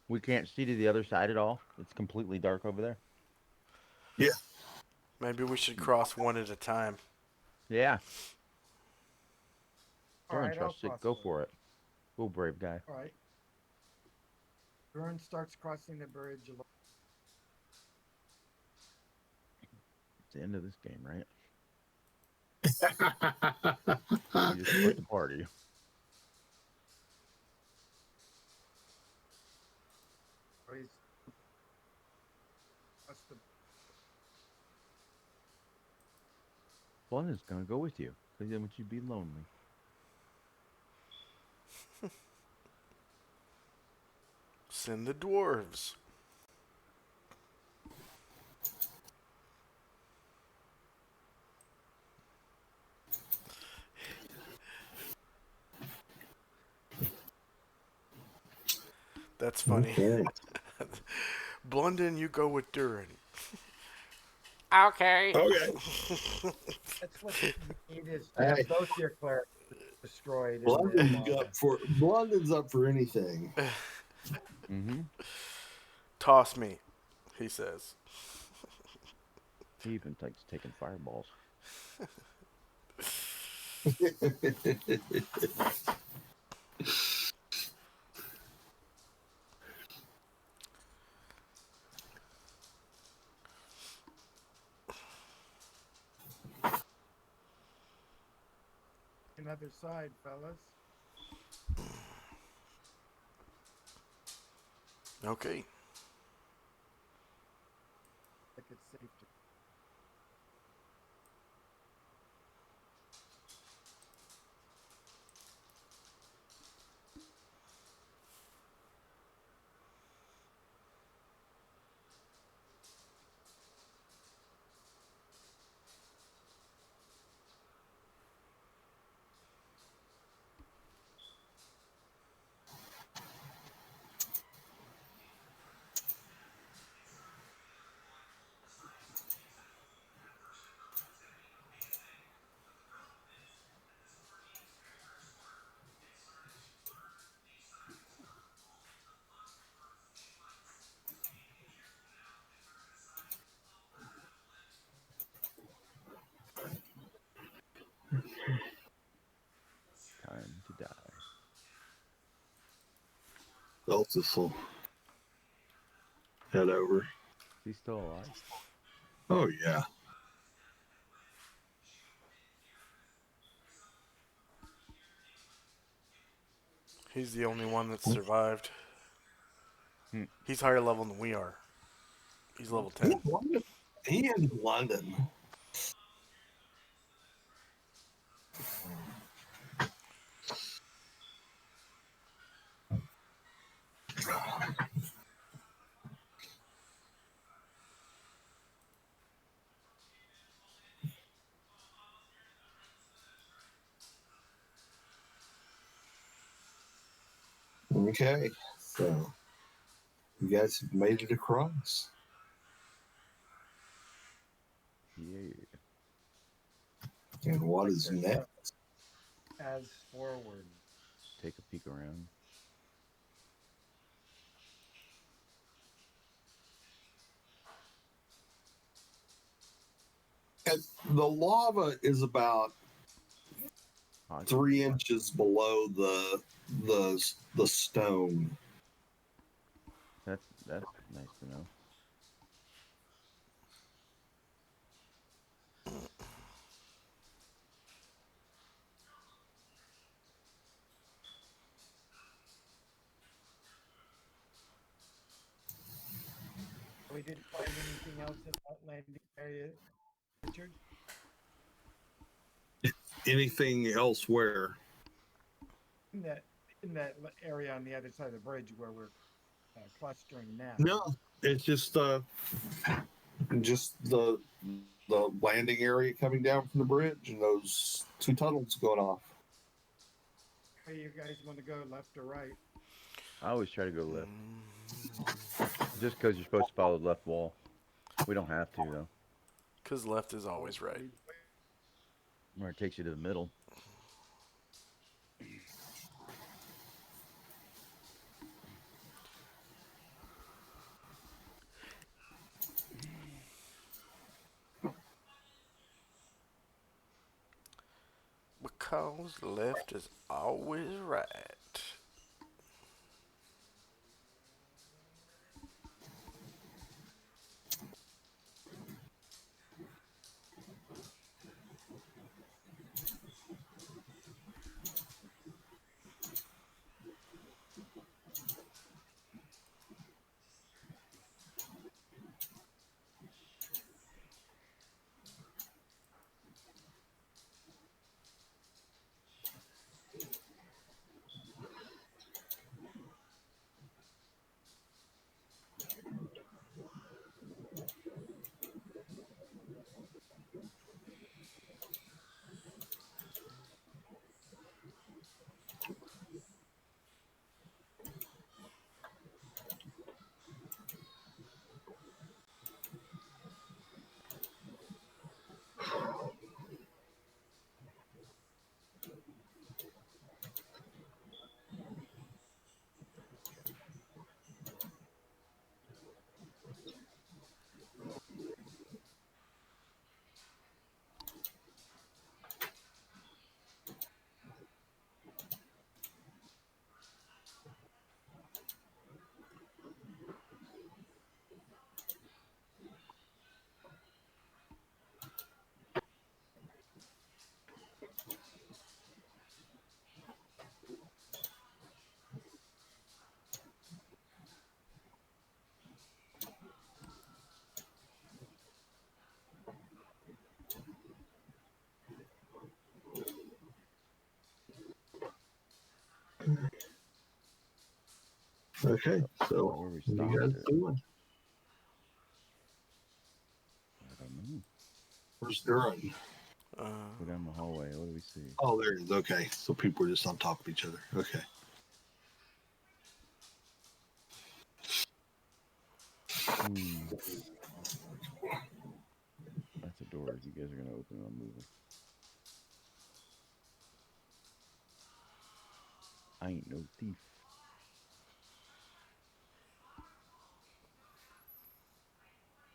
We can't see to the other side at all. It's completely dark over there. Yeah. Maybe we should cross one at a time. Yeah. All Durin right, I'll trusts it. cross Go first. for it. Go, brave guy. All right. Durin starts crossing the bridge. It's the end of this game, right? You just split the party. He's across the London's gonna go with you, because then would you be lonely? Send the dwarves. That's funny. Okay. Blunden, you go with Durin. Okay. Okay. That's what you need is to have Hey. both your clerics destroyed. And then, Blondin's up for anything. Mm-hmm. Toss me, he says. He even likes taking fireballs. another side, fellas. Okay. Like it's safe to. Time to die. Celsius will head over. Is he still alive? Oh, yeah. He's the only one that survived. Hmm. He's higher level than we are. He's level 10. He in London. Okay, so you guys have made it across. Yeah. And what Like is this, next? As forward. Take a peek around. And the lava is about Hot. 3 inches below the stone. That's nice to know. We didn't find anything else in that landing area, Richard? Anything elsewhere? In that, area on the other side of the bridge where we're clustering now. No, it's just the landing area coming down from the bridge and those two tunnels going off. Where you guys want to go, left or right? I always try to go left, just because you're supposed to follow the left wall. We don't have to though. Because left is always right. Where it takes you to the middle. Because left is always right. Okay, so Where we what are you stopped guys it. doing? I don't know. Where's Duran? Go down the hallway. What do we see? Oh, there it is. Okay, so people are just on top of each other. Okay. That's a door. If you guys are gonna open it, I'm moving. I ain't no thief.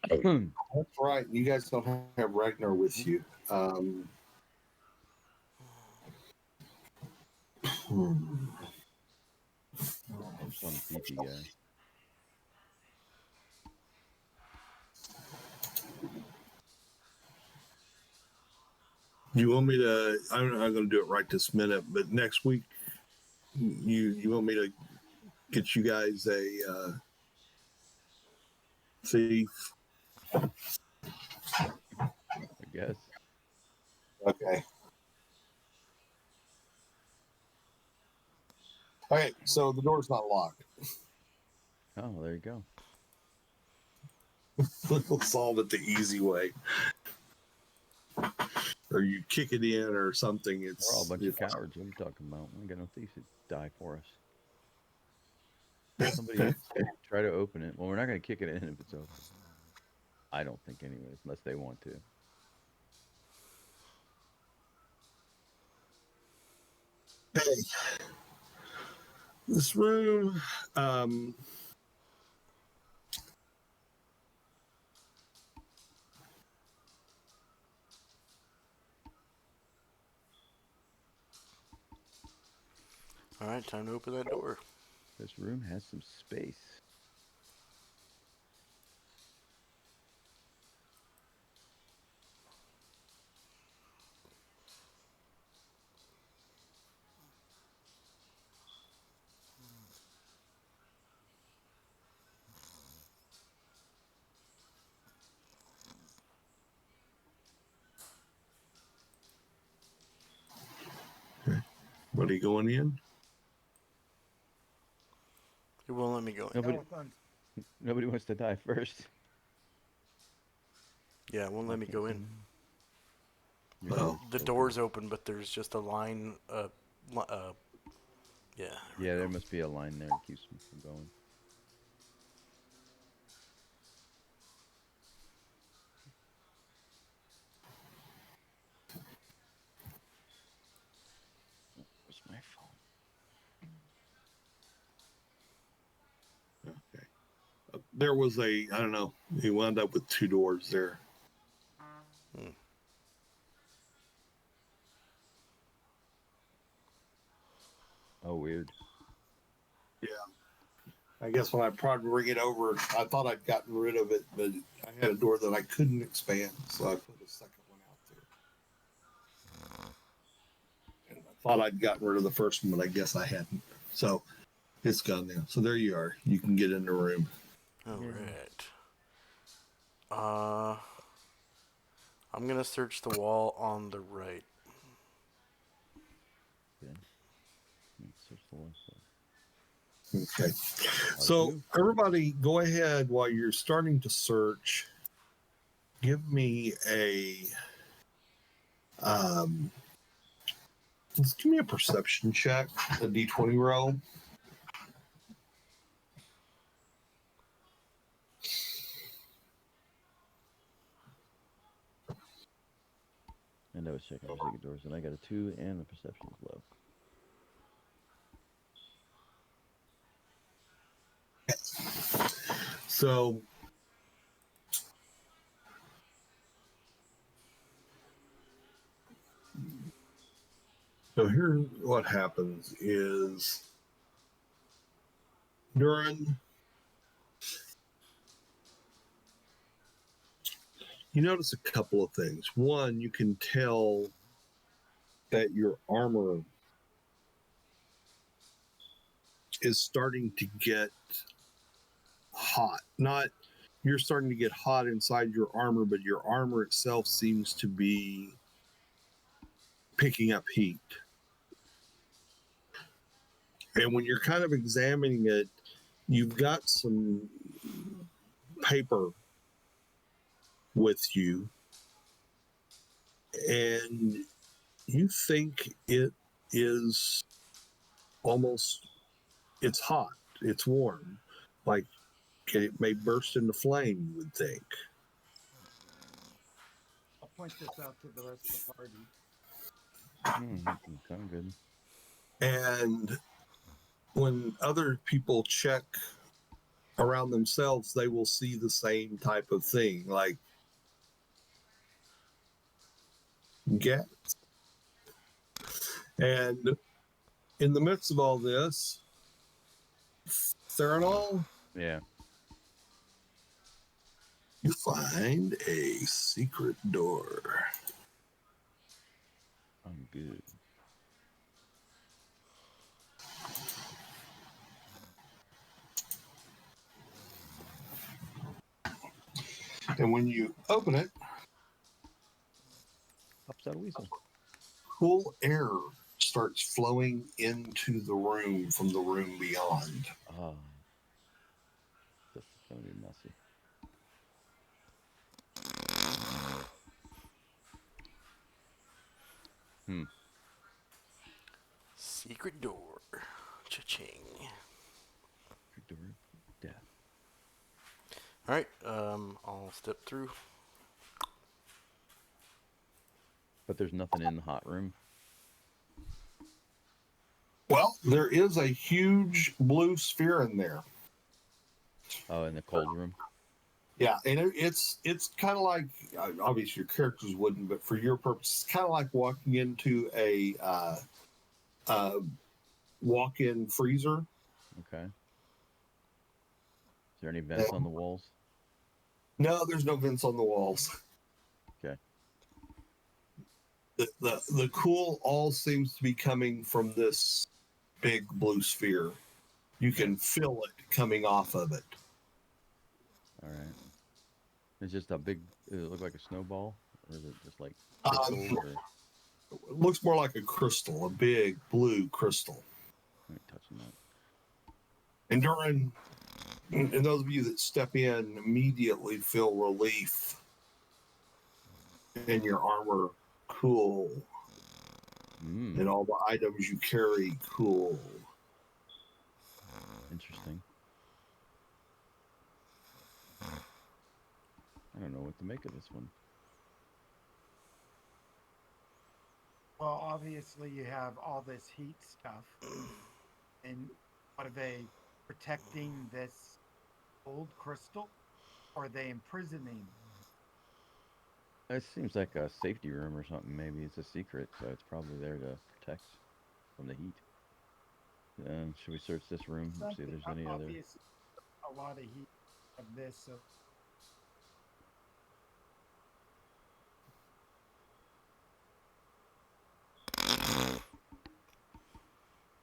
That's right. You guys don't have Ragnar with you. Some thiefy guy. You want me to? I'm not going to do it right this minute, but next week, you want me to get you guys a thief? I guess. Okay. Okay, so the door's not locked. Oh, there you go. We'll solve it the easy way. Or you kick it in or something. We're all a bunch of cowards. What are you talking about? We ain't got no thieves to die for us. Somebody try to open it. Well, we're not gonna kick it in if it's open. I don't think, anyways, unless they want to. Hey, this room, um, All right, time to open that door. This room has some space. what are you going in? It won't let me go in. Nobody, Elephant. nobody wants to die first. Yeah, it won't let me go in. You're Oh. The door's open, but there's just a line. Yeah. Yeah, there must be a line there that keeps them from going. Where's my phone? Okay. There was I don't know, he wound up with two doors there. Oh, weird. Yeah. I guess when I tried to bring it over, I thought I'd gotten rid of it, but I had a door that I couldn't expand, so I put a second one out there. And I thought I'd gotten rid of the first one, but I guess I hadn't. So it's gone now. So there you are. You can get in the room. All Yeah. right. I'm gonna search the wall on the right. Okay. Let's search the one side. Okay. So do. everybody go ahead while you're starting to search. Give me let's give me a perception check, a D20 roll. And I was checking for secret doors, and I got a 2, and the perception is low. So here what happens is Durin, you notice a couple of things. One, you can tell that your armor is starting to get hot. Not you're starting to get hot inside your armor, but your armor itself seems to be picking up heat. And when you're kind of examining it, you've got some paper with you, and you think it is almost, it's hot, it's warm, like it may burst into flame, you would think. I'll point this out to the rest of the party. Sound good. And when other people check around themselves, they will see the same type of thing, like gas. And in the midst of all this, Theranol, Yeah. you find a secret door. I'm good. And when you open it, Pops out a weasel. cool air starts flowing into the room from the room beyond. Ah. This is gonna be messy. Secret door. Cha-ching. Door of death. All right. I'll step through. But there's nothing in the hot room. Well, there is a huge blue sphere in there. Oh, in the cold room. Yeah, and it's kind of like obviously your characters wouldn't, but for your purpose, it's kind of like walking into a walk-in freezer. Okay. Is there any vents on the walls? No, there's no vents on the walls. Okay. The cool all seems to be coming from this big blue sphere. You can feel it coming off of it. All right. It's just a big. Does it look like a snowball, or is it just like Um, crystals? Or It looks more like a crystal, a big blue crystal. I ain't touching that. And and those of you that step in immediately feel relief and your armor cool and all the items you carry cool. Interesting. I don't know what to make of this one. Well, obviously you have all this heat stuff. And what are they protecting this old crystal? Or are they imprisoning? It seems like a safety room or something. Maybe it's a secret, so it's probably there to protect from the heat. Should we search this room? See if there's any other. Obviously, a lot of heat of this. So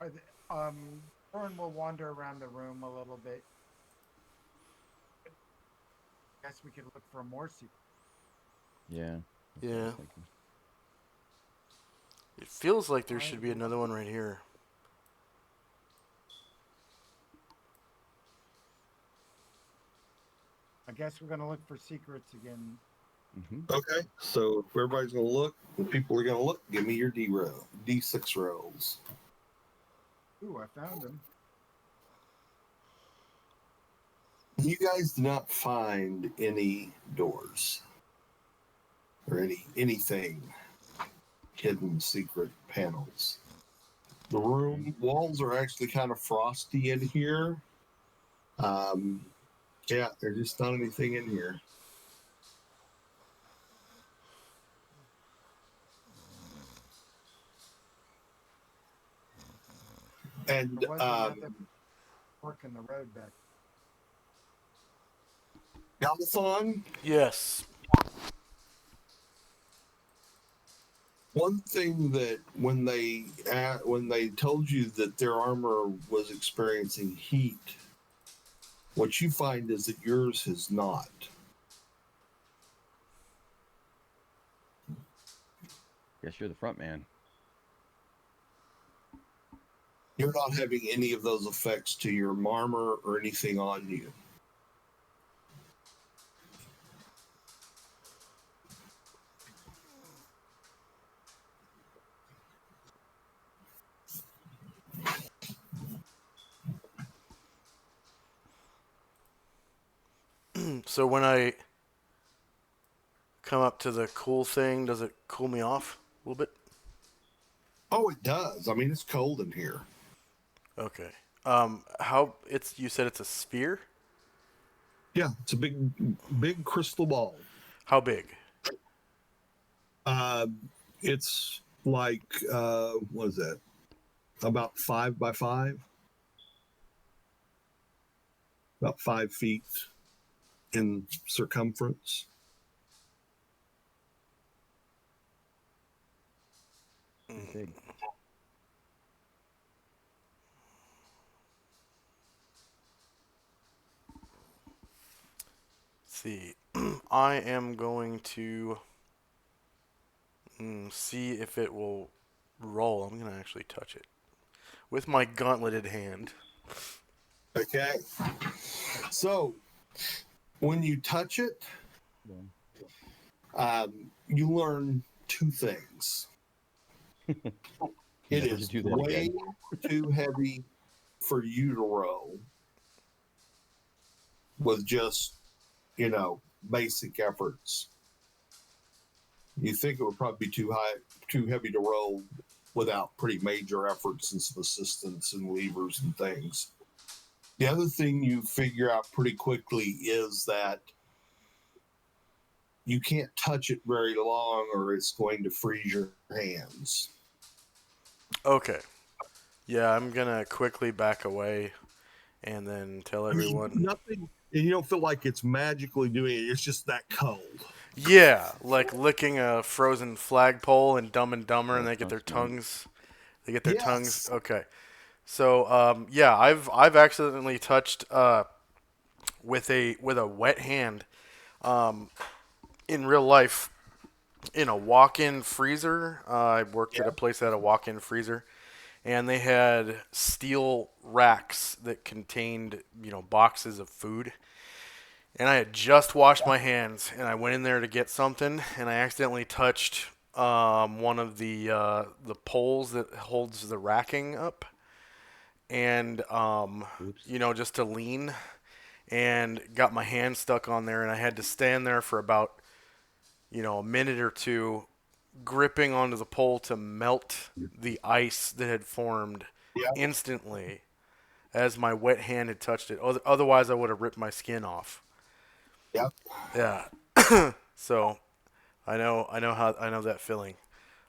are the, Vern will wander around the room a little bit. Guess we could look for more secrets. Yeah. that's what I Yeah. was thinking. It feels like there should be another one right here. I guess we're gonna look for secrets again. Okay, so if everybody's going to look, and people are going to look, give me your D6 rolls. Ooh, I found him. You guys do not find any doors or anything, hidden secret panels. The room walls are actually kind of frosty in here. Yeah, there's just not anything in here. And There was another fork in the road back. Galathon, Yes. one thing that when they told you that their armor was experiencing heat, what you find is that yours has not. Guess you're the front man. You're not having any of those effects to your armor or anything on you. So when I come up to the cool thing, does it cool me off a little bit? Oh, it does. I mean, it's cold in here. Okay. You said it's a sphere? Yeah, it's a big crystal ball. How big? It's like what is that? About 5 by 5. About 5 feet in circumference. Big. See, I am going to see if it will roll. I'm going to actually touch it with my gauntleted hand. Okay. So when you touch it, you learn 2 things. It Never is do that way again. too heavy for you to row. with just, basic efforts. You think it would probably be too heavy to roll without pretty major efforts and some assistance and levers and things. The other thing you figure out pretty quickly is that you can't touch it very long or it's going to freeze your hands. Okay. Yeah, I'm gonna quickly back away and then tell everyone. Nothing, and you don't feel like it's magically doing it. It's just that cold. Yeah, like licking a frozen flagpole in Dumb and Dumber, and That they get their sounds fun. tongues. They get their tongues. Yes. Okay. So, yeah, I've accidentally touched with a wet hand, in real life, in a walk-in freezer. I worked at a place that had a walk-in freezer, and they had steel racks that contained, boxes of food. And I had just washed my hands, and I went in there to get something, and I accidentally touched one of the poles that holds the racking up, and Oops. just to lean, and got my hand stuck on there, and I had to stand there for about a minute or two, gripping onto the pole to melt the ice that had formed Yeah. instantly as my wet hand had touched it. Otherwise, I would have ripped my skin off. Yep. Yeah. So I know that feeling.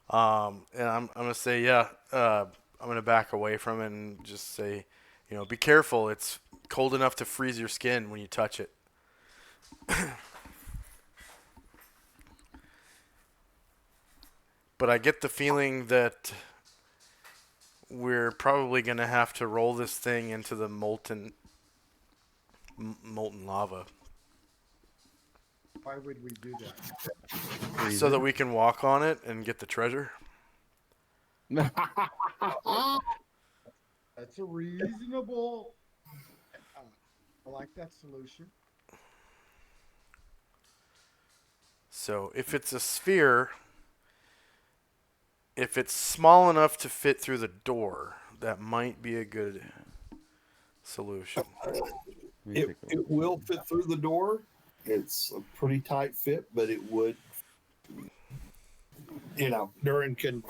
And I'm gonna say yeah. I'm gonna back away from it and just say, be careful. It's cold enough to freeze your skin when you touch it. But I get the feeling that we're probably gonna have to roll this thing into the molten lava Why would we do that? so that we can walk on it and get the treasure. That's a reasonable. I like that solution. So if it's a sphere, if it's small enough to fit through the door, that might be a good solution. It will fit through the door. It's a pretty tight fit, but it would. Durin can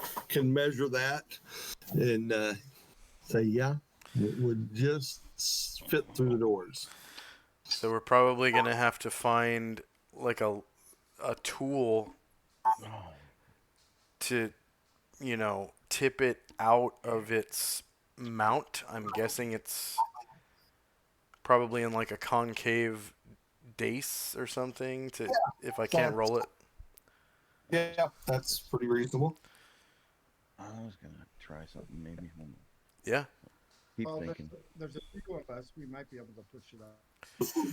measure that and say, yeah, it would just fit through the doors. So we're probably gonna have to find like a tool to tip it out of its mount. I'm guessing it's probably in like a concave dace or something to if I can't roll it. Yeah, that's pretty reasonable. I was gonna try something maybe. Hold on. Yeah. Keep Well, thinking. there's a few of us. We might be able to push it up.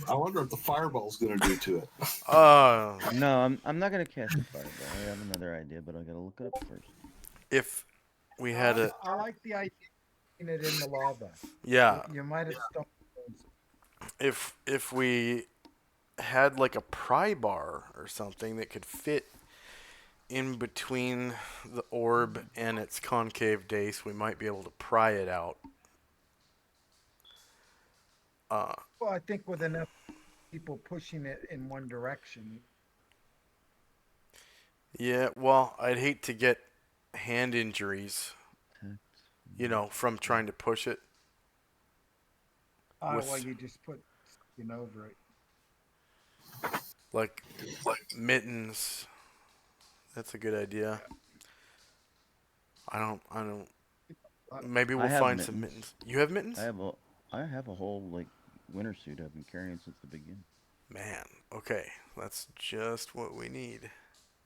I wonder what the fireball's going to do to it. No, I'm not gonna cast a fireball. I have another idea, but I gotta look it up first. If we had a I like the idea of putting it in the lava. yeah, You might have stumped. if we had like a pry bar or something that could fit in between the orb and its concave dace, we might be able to pry it out. Well, I think with enough people pushing it in one direction. Yeah, well, I'd hate to get hand injuries, from trying to push it. Well, you just put skin over it. Like mittens. That's a good idea. I don't. Maybe we'll I have find some mittens. mittens. You have mittens? I have a whole winter suit I've been carrying since the beginning. Man, okay, that's just what we need.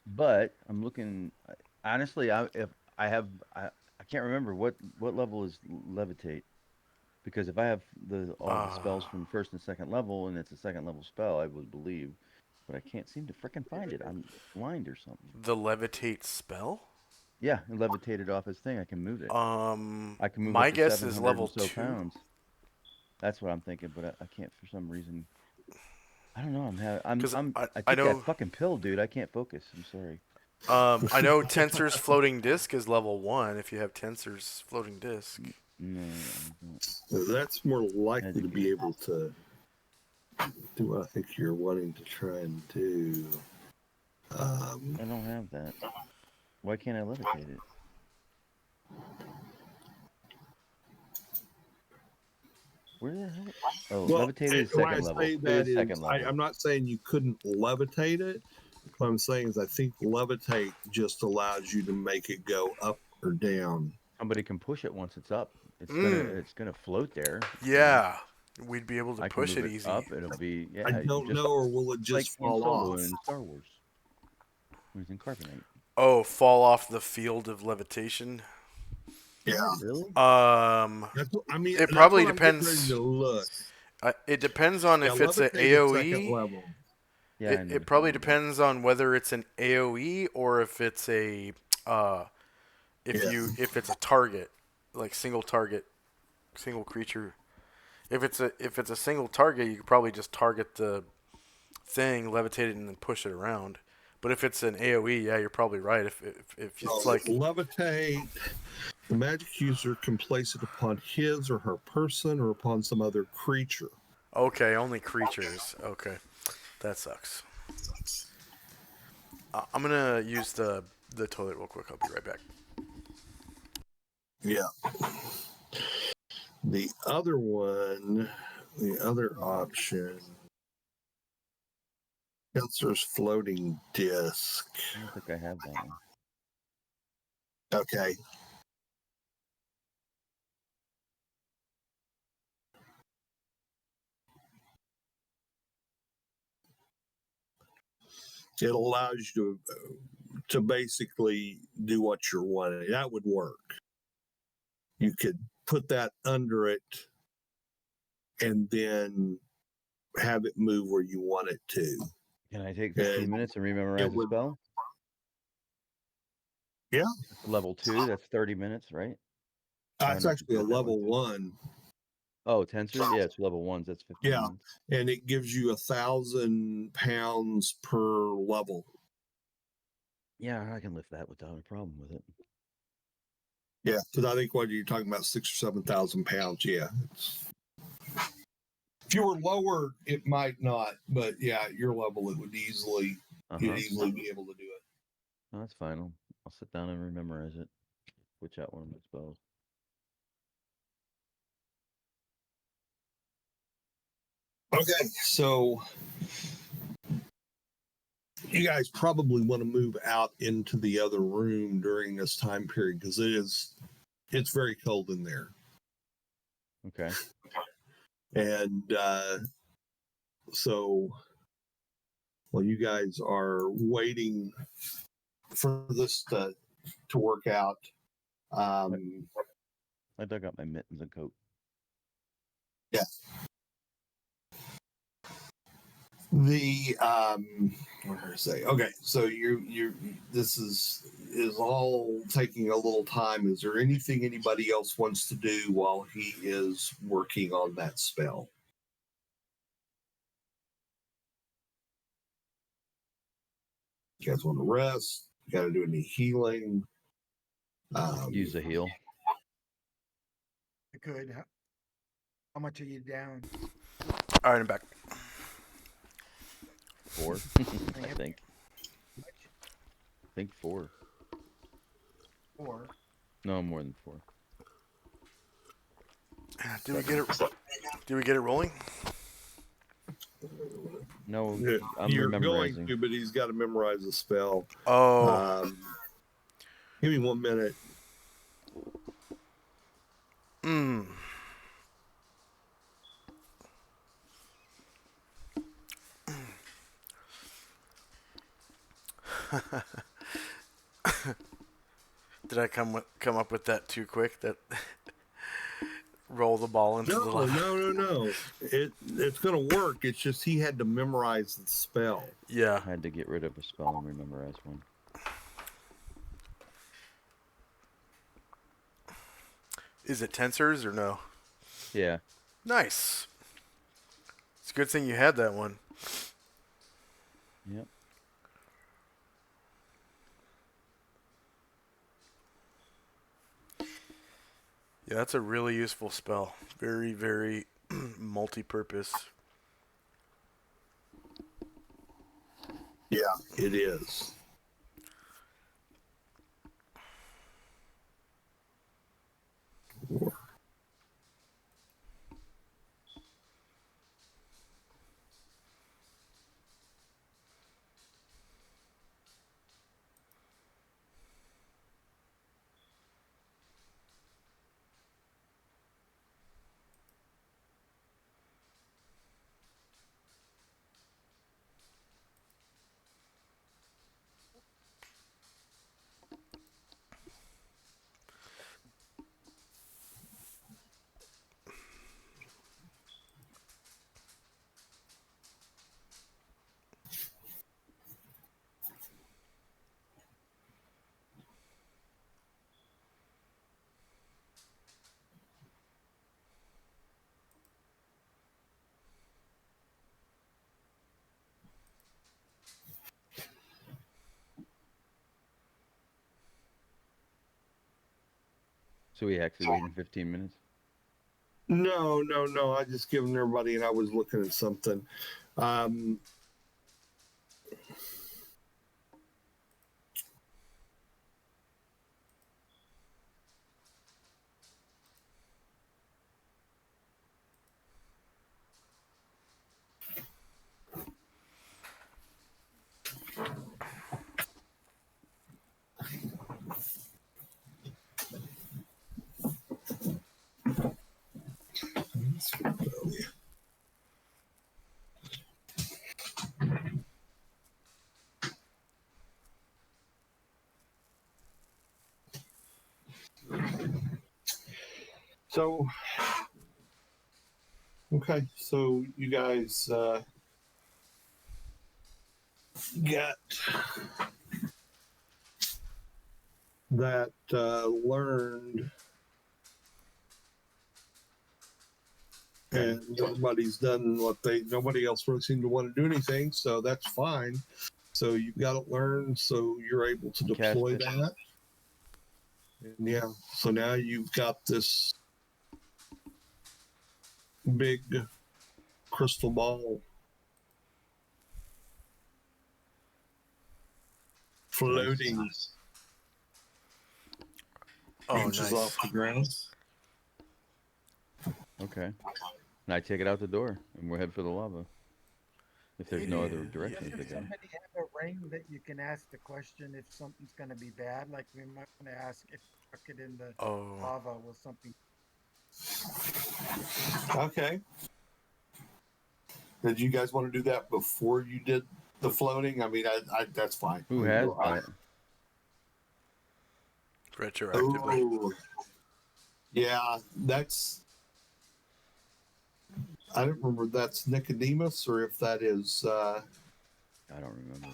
But I'm looking. Honestly, I can't remember what level is levitate, because if I have all the spells from first and second level and it's a second level spell, I would believe, but I can't seem to frickin' find it. I'm blind or something. The levitate spell? Yeah, it levitated off his thing. I can move it. I can move my up to guess is 700 level and so 2. pounds. That's what I'm thinking, but I can't for some reason. I don't know. I took know that fucking pill, dude. I can't focus. I'm sorry. I know Tensor's floating disc is level 1 if you have Tensor's floating disc. No, That's more likely to be able to do I think you're wanting to try and do? I don't have that. Why can't I levitate it? Where the hell? Oh, Well, levitate is when I second level. say It that is second is, level. I'm not saying you couldn't levitate it. What I'm saying is, I think levitate just allows you to make it go up or down. Somebody can push it once it's up. Mm. It's gonna float there. Yeah, we'd be able to I can push move it it easy. up. It'll be I yeah, don't just know, or will it like just in fall Solo off? in Star Wars. Using carbonite. Oh, fall off the field of levitation. Yeah, Really? I mean, It that's probably what I'm getting ready depends. to look. It depends on Yeah, if it's a levitate is second AOE. level. Yeah, I It noticed that probably on the map. depends on whether it's an AOE or if it's a uh, Yeah. if it's a target, like single target, single creature. If it's a single target, you could probably just target the thing, levitate it, and then push it around. But if it's an AOE, yeah, you're probably right. If it's So like levitate, the magic user can place it upon his or her person or upon some other creature. okay, only creatures. Okay, that sucks. I'm gonna use the toilet real quick. I'll be right back. Yeah. The other one, the other option, Counselor's floating disc. I don't think I have that one. Okay. It allows you to basically do what you're wanting. That would work. You could put that under it and then have it move where you want it to. Can I take 15 And minutes and rememorize it a would, spell? yeah, It's level 2. That's 30 minutes, right? Oh it's no, actually a forget that one. level 1. Oh, tensors. Yeah, it's level 1s. That's 15 Yeah, minutes. and it gives you 1,000 pounds per level. Yeah, I can lift that without a problem with it. Yeah, because I think what you're talking about 6,000 or 7,000 pounds. Yeah, if you were lower, it might not, but yeah, at your level, it would easily you'd easily be able to do it. No, that's fine. I'll sit down and memorize it. Switch out one of my spells. Okay, so you guys probably want to move out into the other room during this time period because it's very cold in there, Okay. and so while you guys are waiting for this to work out, I dug out my mittens and coat. yeah. The what did I say? Okay, so you this is all taking a little time. Is there anything anybody else wants to do while he is working on that spell? You guys want to rest? You got to do any healing? Use the heal. I could. How much are you down? All right, I'm back. 4, I think. I think 4. 4. No, more than 4. Did we get it? Did we get it rolling? No, Yeah, I'm you're memorizing. going to, but he's got to memorize the spell. Oh. Give me 1 minute. Hmm. Did I come up with that too quick? That roll the ball into the lava? No. It's going to work. It's just he had to memorize the spell. Yeah. I had to get rid of a spell and rememorize one. Is it tensors or no? Yeah. Nice. It's a good thing you had that one. Yep. Yeah, that's a really useful spell. Very, very multi-purpose. Yeah, it is. So we actually waiting 15 minutes. No. I just given everybody, and I was looking at something. Um, so okay, so you guys got that learned, and everybody's done what nobody else really seemed to want to do anything, so that's fine. So you've got it learned, so you're able to Cast deploy it. that. And yeah, so now you've got this big crystal ball floating Oh, inches nice. off the ground. Okay. And I take it out the door, and we're head for the lava. If there's no other Yeah. directions to Does go. somebody have a ring that you can ask the question if something's going to be bad? Like we might want to ask if you chuck it in the Oh, lava, will something? Okay. Did you guys want to do that before you did the floating? I mean, I that's fine. Who has that? retroactively. Oh, yeah, that's. I don't remember if that's Nicodemus or if that is. I don't remember.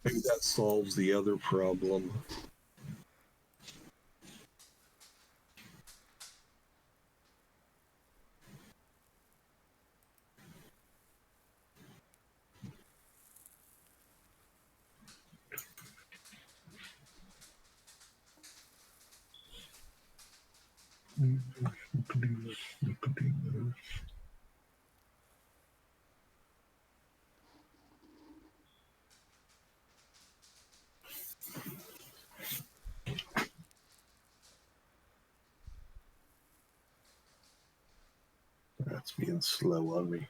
Maybe that solves the other problem. Nicodemus. That's being slow on me.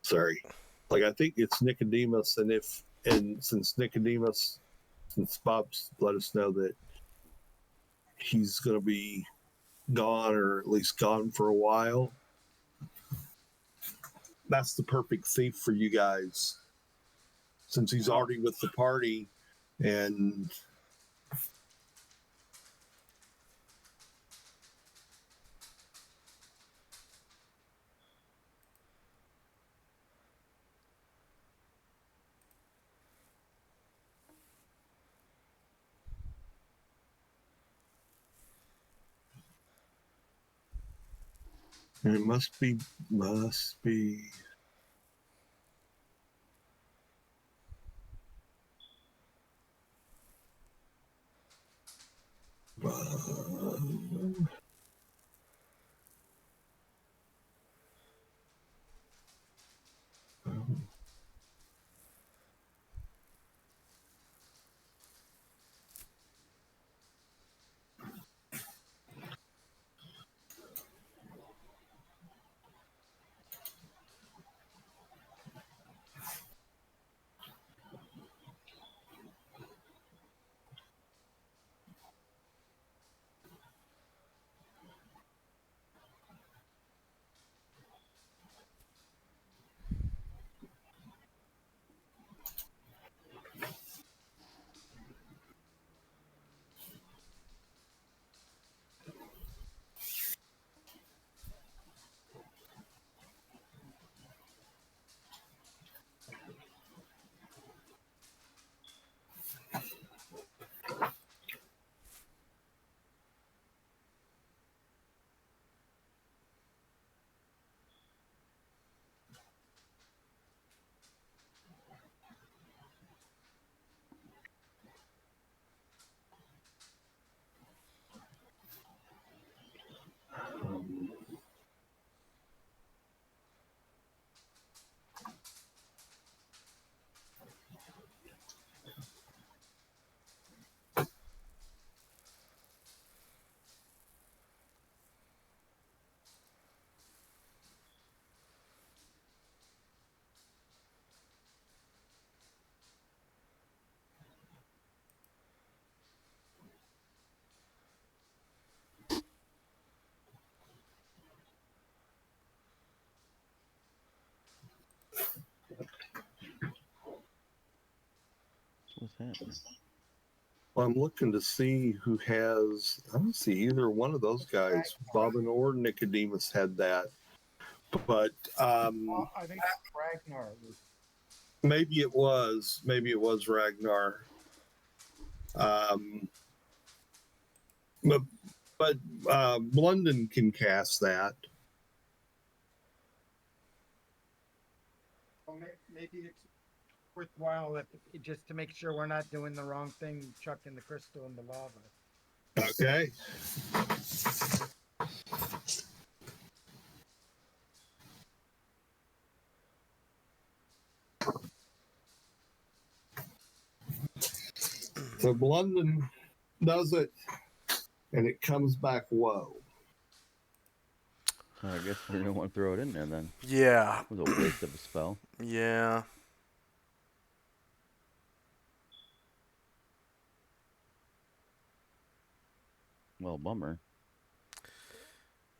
Sorry. Like I think it's Nicodemus, and since Bob's let us know that he's going to be gone or at least gone for a while, that's the perfect thief for you guys, since he's already with the party, and And it must be. What's happening? Well, I'm looking to see who has. I don't see either one of those guys. Bobbin or Nicodemus had that, but Well, I think Ragnar was. maybe it was. Maybe it was Ragnar. Um, but London can cast that. Well, maybe it's worthwhile just to make sure we're not doing the wrong thing, chucking the crystal in the lava. Okay. So London does it, and it comes back low. I guess we don't want to throw it in there then. Yeah. It was a waste of a spell. Yeah. Well, bummer.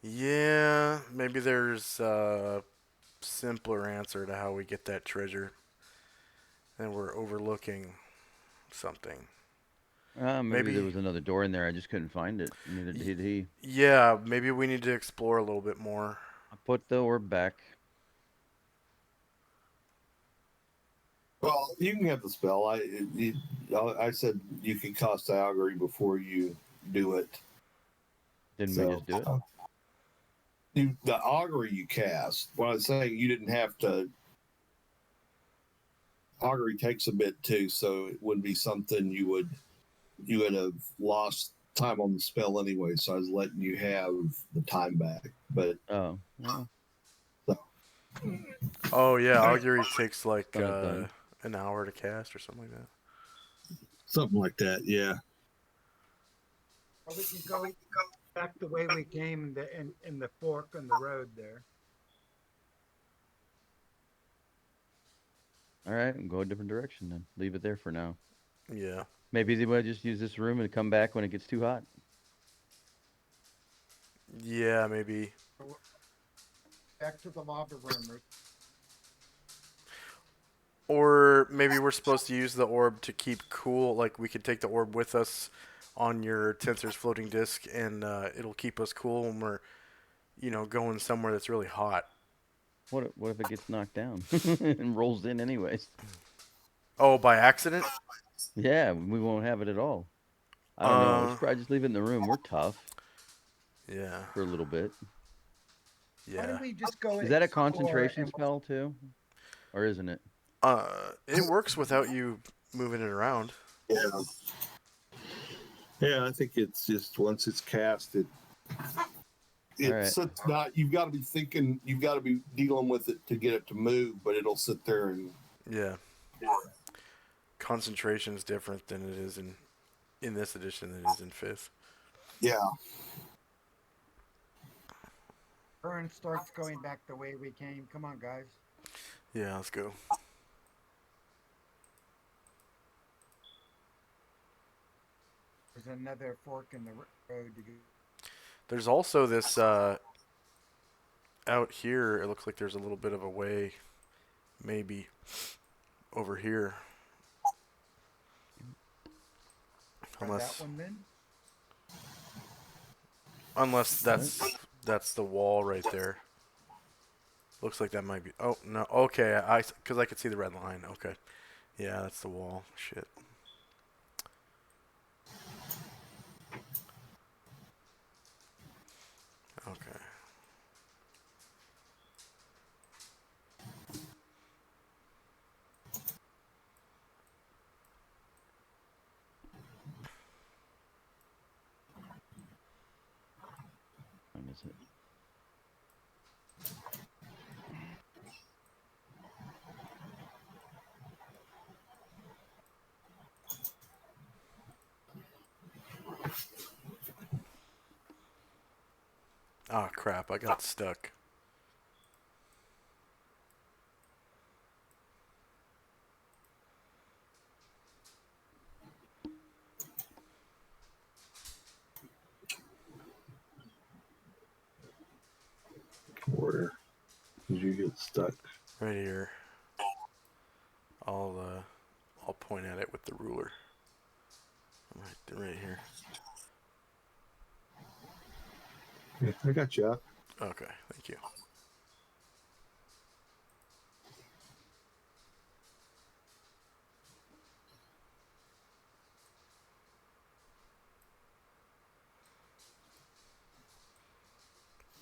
Yeah. Maybe there's a simpler answer to how we get that treasure. And we're overlooking something. Maybe Maybe- there was another door in there. I just couldn't find it. Neither did he. Yeah, maybe we need to explore a little bit more. I put the orb back. Well, you can have the spell. I said you can cast augury before you do it. Didn't So, we just do it? The augury you cast. What I was saying, you didn't have to. Augury takes a bit too, so it would be something you would have lost time on the spell anyway. So I was letting you have the time back. But Oh, well, Oh, yeah, augury takes like Done it done. an hour to cast or something like that. something like that, yeah. Or we can go back the way we came in the fork on the road there. all right. Go a different direction then. Leave it there for now. Yeah. Maybe they might just use this room and come back when it gets too hot. Yeah, maybe. Back to the lava room. Or maybe we're supposed to use the orb to keep cool. Like we could take the orb with us on your Tensor's floating disk, and it'll keep us cool when we're, going somewhere that's really hot. What if it gets knocked down and rolls in anyways? Oh, by accident? Yeah, we won't have it at all. I don't know. We should probably just leave it in the room. We're tough Yeah. for a little bit. Why Yeah. don't we just go Is that a explore concentration and spell too, or isn't it? It works without you moving it around. Yeah. Yeah, I think it's just once it's cast, Alright. sits not. You've got to be thinking. You've got to be dealing with it to get it to move, but it'll sit there and. Yeah. Concentration is different than it is in this edition than it is in fifth. Yeah. Burn starts going back the way we came. Come on, guys. Yeah, let's go. There's another fork in the road to go. There's also this out here. It looks like there's a little bit of a way, maybe over here. Try that one then. Unless that's the wall right there. Looks like that might be. Oh no. Okay, because I could see the red line. Okay. Yeah, that's the wall. Shit. Okay. When is it? Ah, crap. I got stuck. Where did you get stuck? Right here. I'll point at it with the ruler. Right here. Yeah, I got you. Okay, thank you.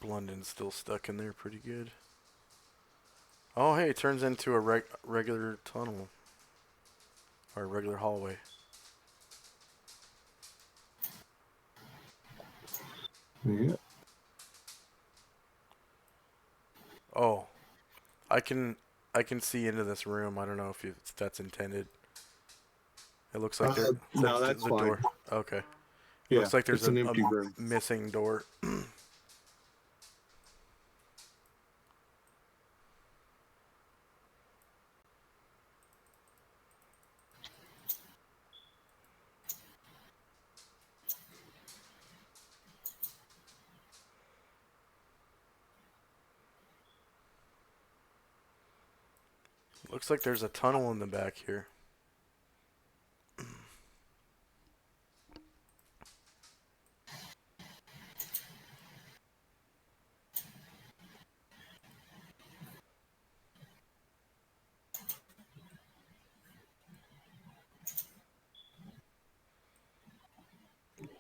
London's still stuck in there pretty good. Oh, hey, it turns into a regular tunnel. Or a regular hallway. Yeah. Oh, I can see into this room. I don't know if that's intended. It looks like no, that's the fine. door. Okay. Yeah, Looks like there's it's an empty room. missing door. Looks like there's a tunnel in the back here.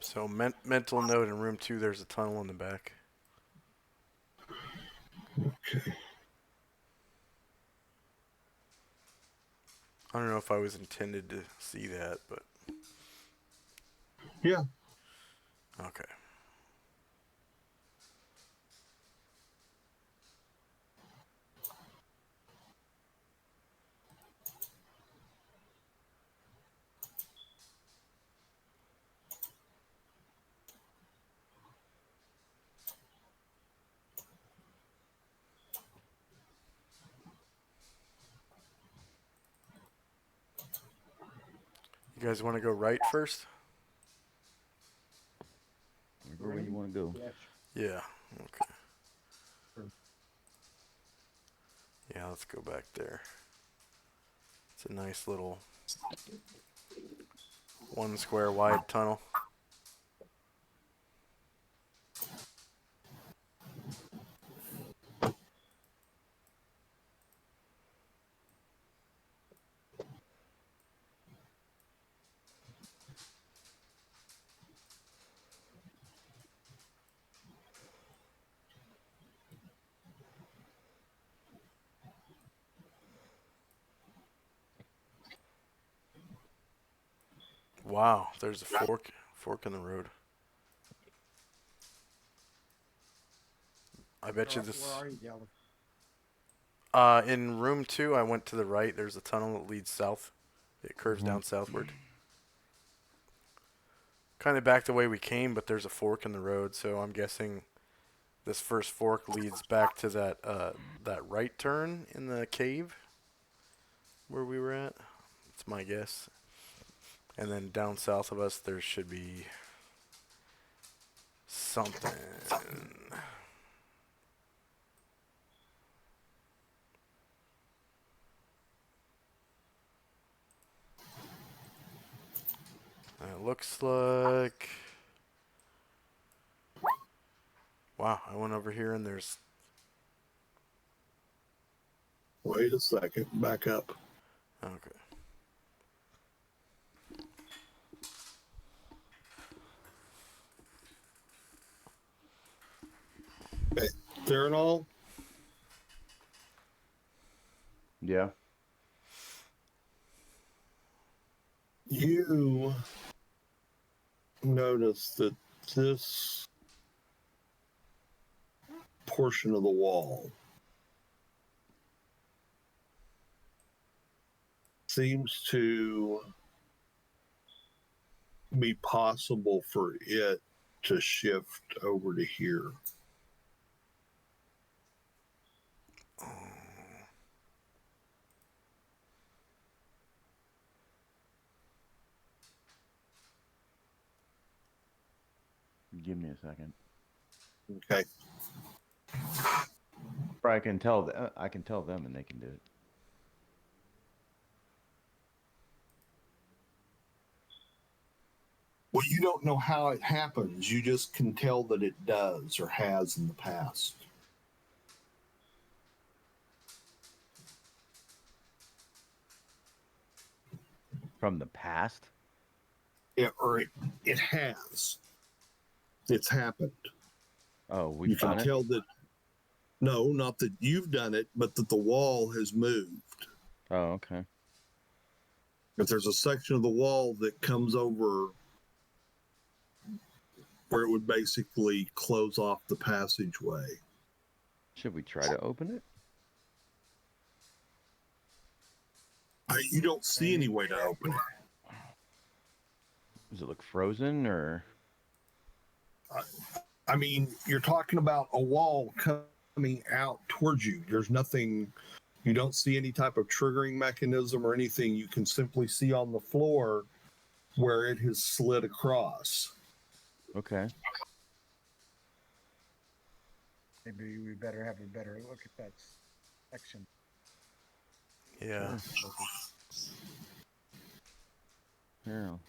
So mental note in room 2, there's a tunnel in the back. Okay. I don't know if I was intended to see that, but Yeah. okay. You guys want to go right first? Wherever way you want to go. Yeah. Okay. Yeah, let's go back there. It's a nice little 1 square wide tunnel. Wow, there's a fork in the road. I bet you Where this. are you, Gallif? In room 2, I went to the right. There's a tunnel that leads south. It curves Mhm. down southward. Kind of back the way we came, but there's a fork in the road, so I'm guessing this first fork leads back to that right turn in the cave where we were at. That's my guess. And then down south of us, there should be something. It looks like. Wow, I went over here and there's. Wait a second. Back up. Okay. Okay. Theranol, Yeah. you notice that this portion of the wall seems to be possible for it to shift over to here. Give me a second. Okay. Or I can tell. I can tell them, and they can do it. Well, you don't know how it happens. You just can tell that it does or has in the past. From the past. It has. It's happened. Oh, You we've can done it. tell that, no, not that you've done it, but that the wall has moved. Oh, okay. If there's a section of the wall that comes over where it would basically close off the passageway. Should we try to open it? You don't see any way to open it. Does it look frozen or? I mean, you're talking about a wall coming out towards you. There's nothing, you don't see any type of triggering mechanism or anything. You can simply see on the floor where it has slid across. Okay. Maybe we better have a better look at that section. Yeah. Sure. Here, I'll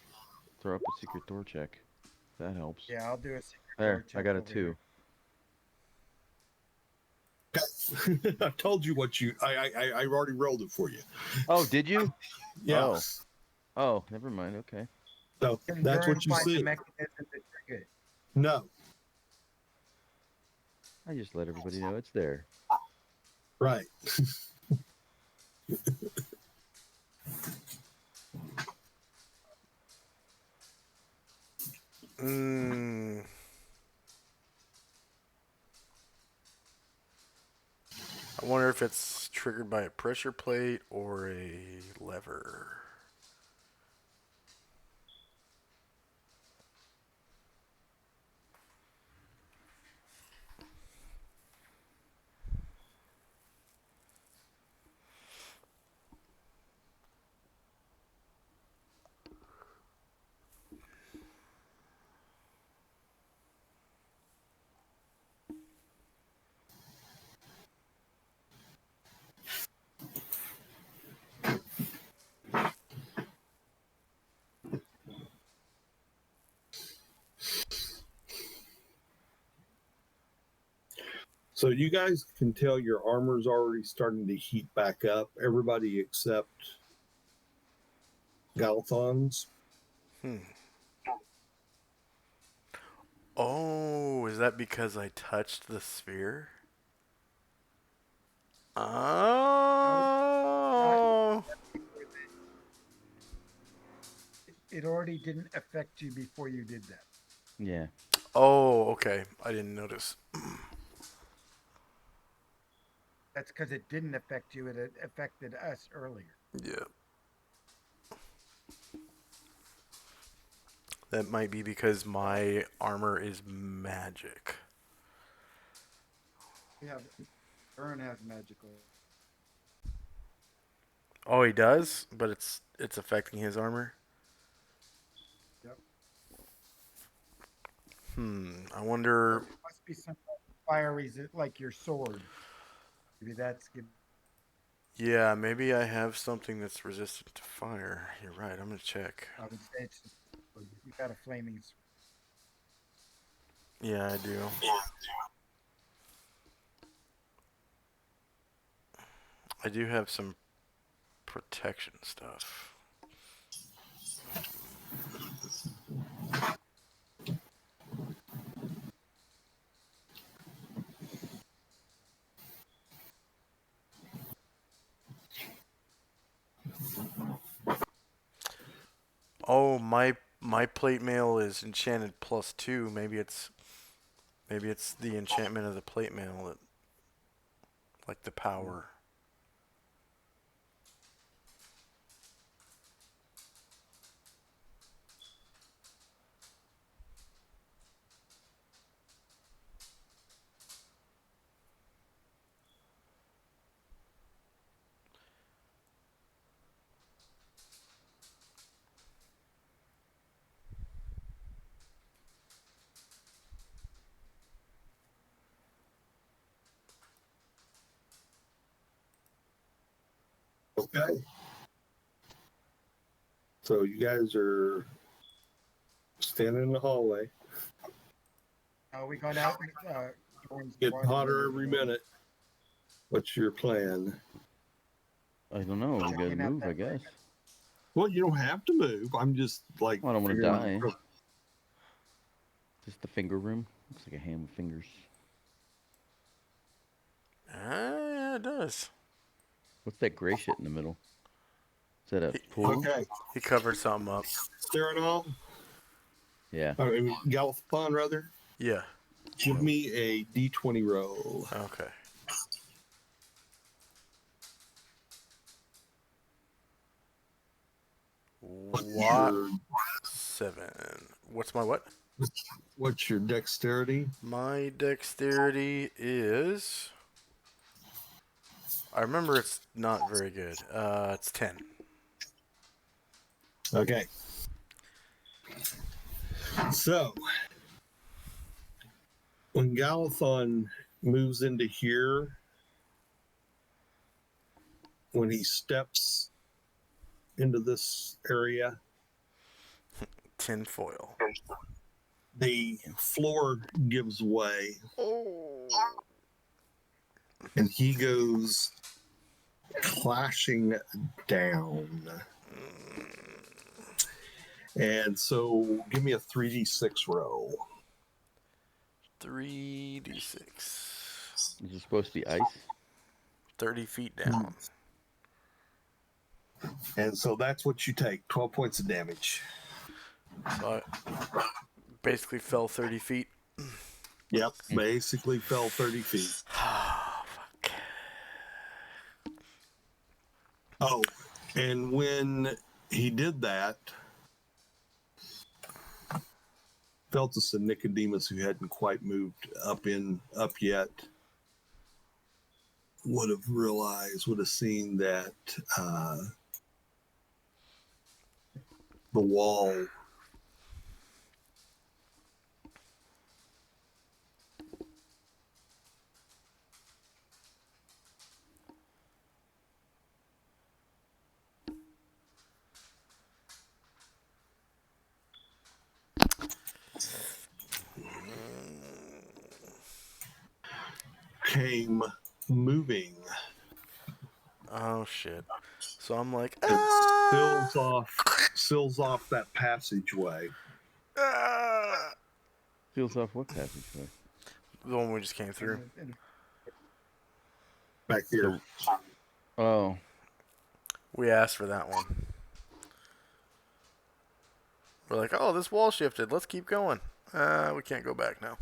throw up a secret door check. That helps. Yeah, I'll do a secret There, door check I got a over 2. here. I told you what I already rolled it for you. Oh, did you? Yeah. Oh. Oh, never mind. Okay. So Can that's Vern what you find the see. mechanism to trigger it? No. I just let everybody know it's there. Right. Mm. I wonder if it's triggered by a pressure plate or a lever. So you guys can tell your armor's already starting to heat back up. Everybody except Galthon's. Oh, is that because I touched the sphere? Oh. it already didn't affect you before you did that. Yeah. Oh, okay. I didn't notice. That's because it didn't affect you. It had affected us earlier. Yeah. That might be because my armor is magic. Yeah, Vern has magical. Oh, he does, but it's affecting his armor. Yep. I wonder. There must be some fire like your sword. Maybe that's good. Yeah, maybe I have something that's resistant to fire. You're right. I'm gonna check. I would say it's just you got a flaming sword. Yeah, I do. I do have some protection stuff. Oh, my plate mail is enchanted +2. Maybe it's the enchantment of the plate mail that, like the power. Okay. So you guys are standing in the hallway. We gone out. Getting hotter every minute. What's your plan? I don't know. We gotta Checking out move, I that guess. Well, you don't have to move. I'm just like. Well, I don't want to figuring die. out- Just the finger room. Looks like a hand with fingers. Yeah, it does. What's that gray shit in the middle? Is that a He, pool? Okay. he covered something up. Steranol. Yeah. I mean, Galathapon, rather. Yeah. Give me a D20 roll. Okay. What? Your, 7. What's my what? what's your dexterity? My dexterity is. I remember it's not very good. It's 10. Okay. So, when Galathon moves into here, when he steps into this area, Tin foil. the floor gives way Oh. and he goes clashing down. And so give me a 3d6 roll. 3d6. Is it supposed to be ice? 30 feet down. And so that's what you take, 12 points of damage. So I basically fell 30 feet. Yep, basically fell 30 feet. Fuck. Oh, and when he did that, Feltus and Nicodemus, who hadn't quite moved up yet, would have seen that the wall came moving Oh shit. So I'm like, and ah! seals off that passageway. Ah! Seals off what passageway? The one we just came through. Back here. Oh, We asked for that one. We're like, oh, this wall shifted. Let's keep going. We can't go back now.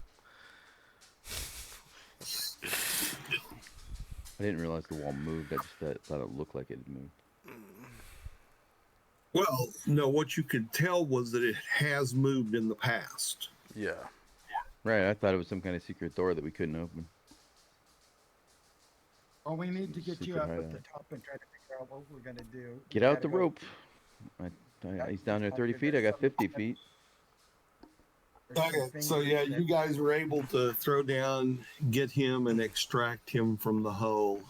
I didn't realize the wall moved. I just thought it looked like it had moved. Well, no, what you could tell was that it has moved in the past. Yeah. Right, I thought it was some kind of secret door that we couldn't open. Well, we need to get you Secret up at hideout. the top and try to figure out what we're gonna do. Get We out gotta the go- rope. He's down there 30 feet. I got 50 feet. there's some Okay, so fingers yeah, that- you guys were able to throw down, get him, and extract him from the hole.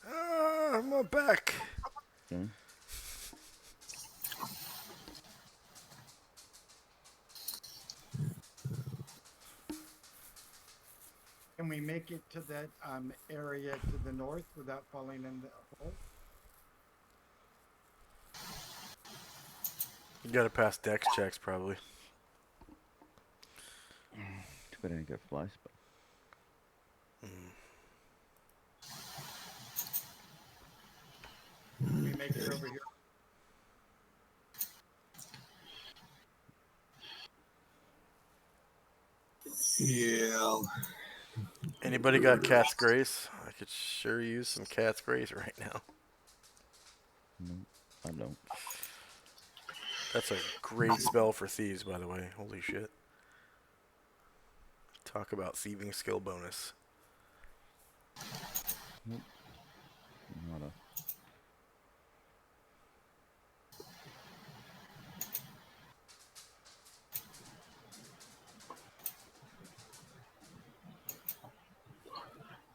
My back. Okay. Can we make it to that area to the north without falling in the hole? You gotta pass dex checks, probably. Too bad I didn't get fly spell. Can we make it over here? Yeah. Anybody got Cat's Grace? I could sure use some Cat's Grace right now. No, I don't. That's a great spell for thieves, by the way. Holy shit. Talk about thieving skill bonus. Not a.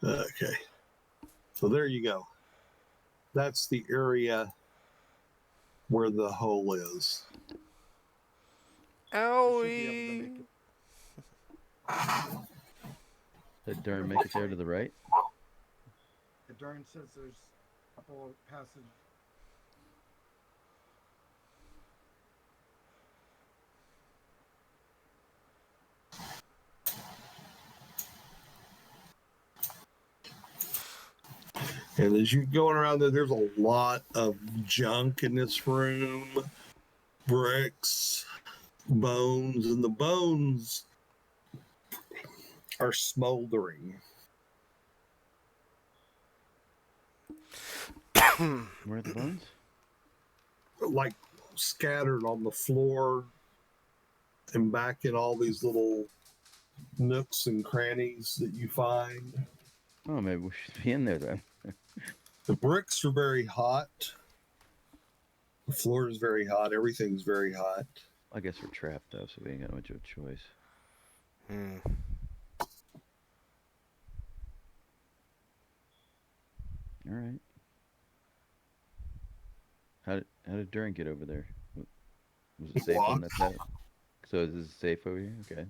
Okay. So there you go. That's the area where the hole is. We should be able to make Owie. it. Did Durn make it there to the right? The Dern says there's a couple of passages. And as you're going around there, there's a lot of junk in this room, bricks, bones, and the bones are smoldering. Where are the bones? Like scattered on the floor and back in all these little nooks and crannies that you find. Oh, maybe we should be in there then. The bricks are very hot. The floor is very hot. Everything's very hot. I guess we're trapped though, so we ain't got much of a choice. Hmm. All right. How did Durn get over there? Was it safe on that side? So is this safe over here? Okay.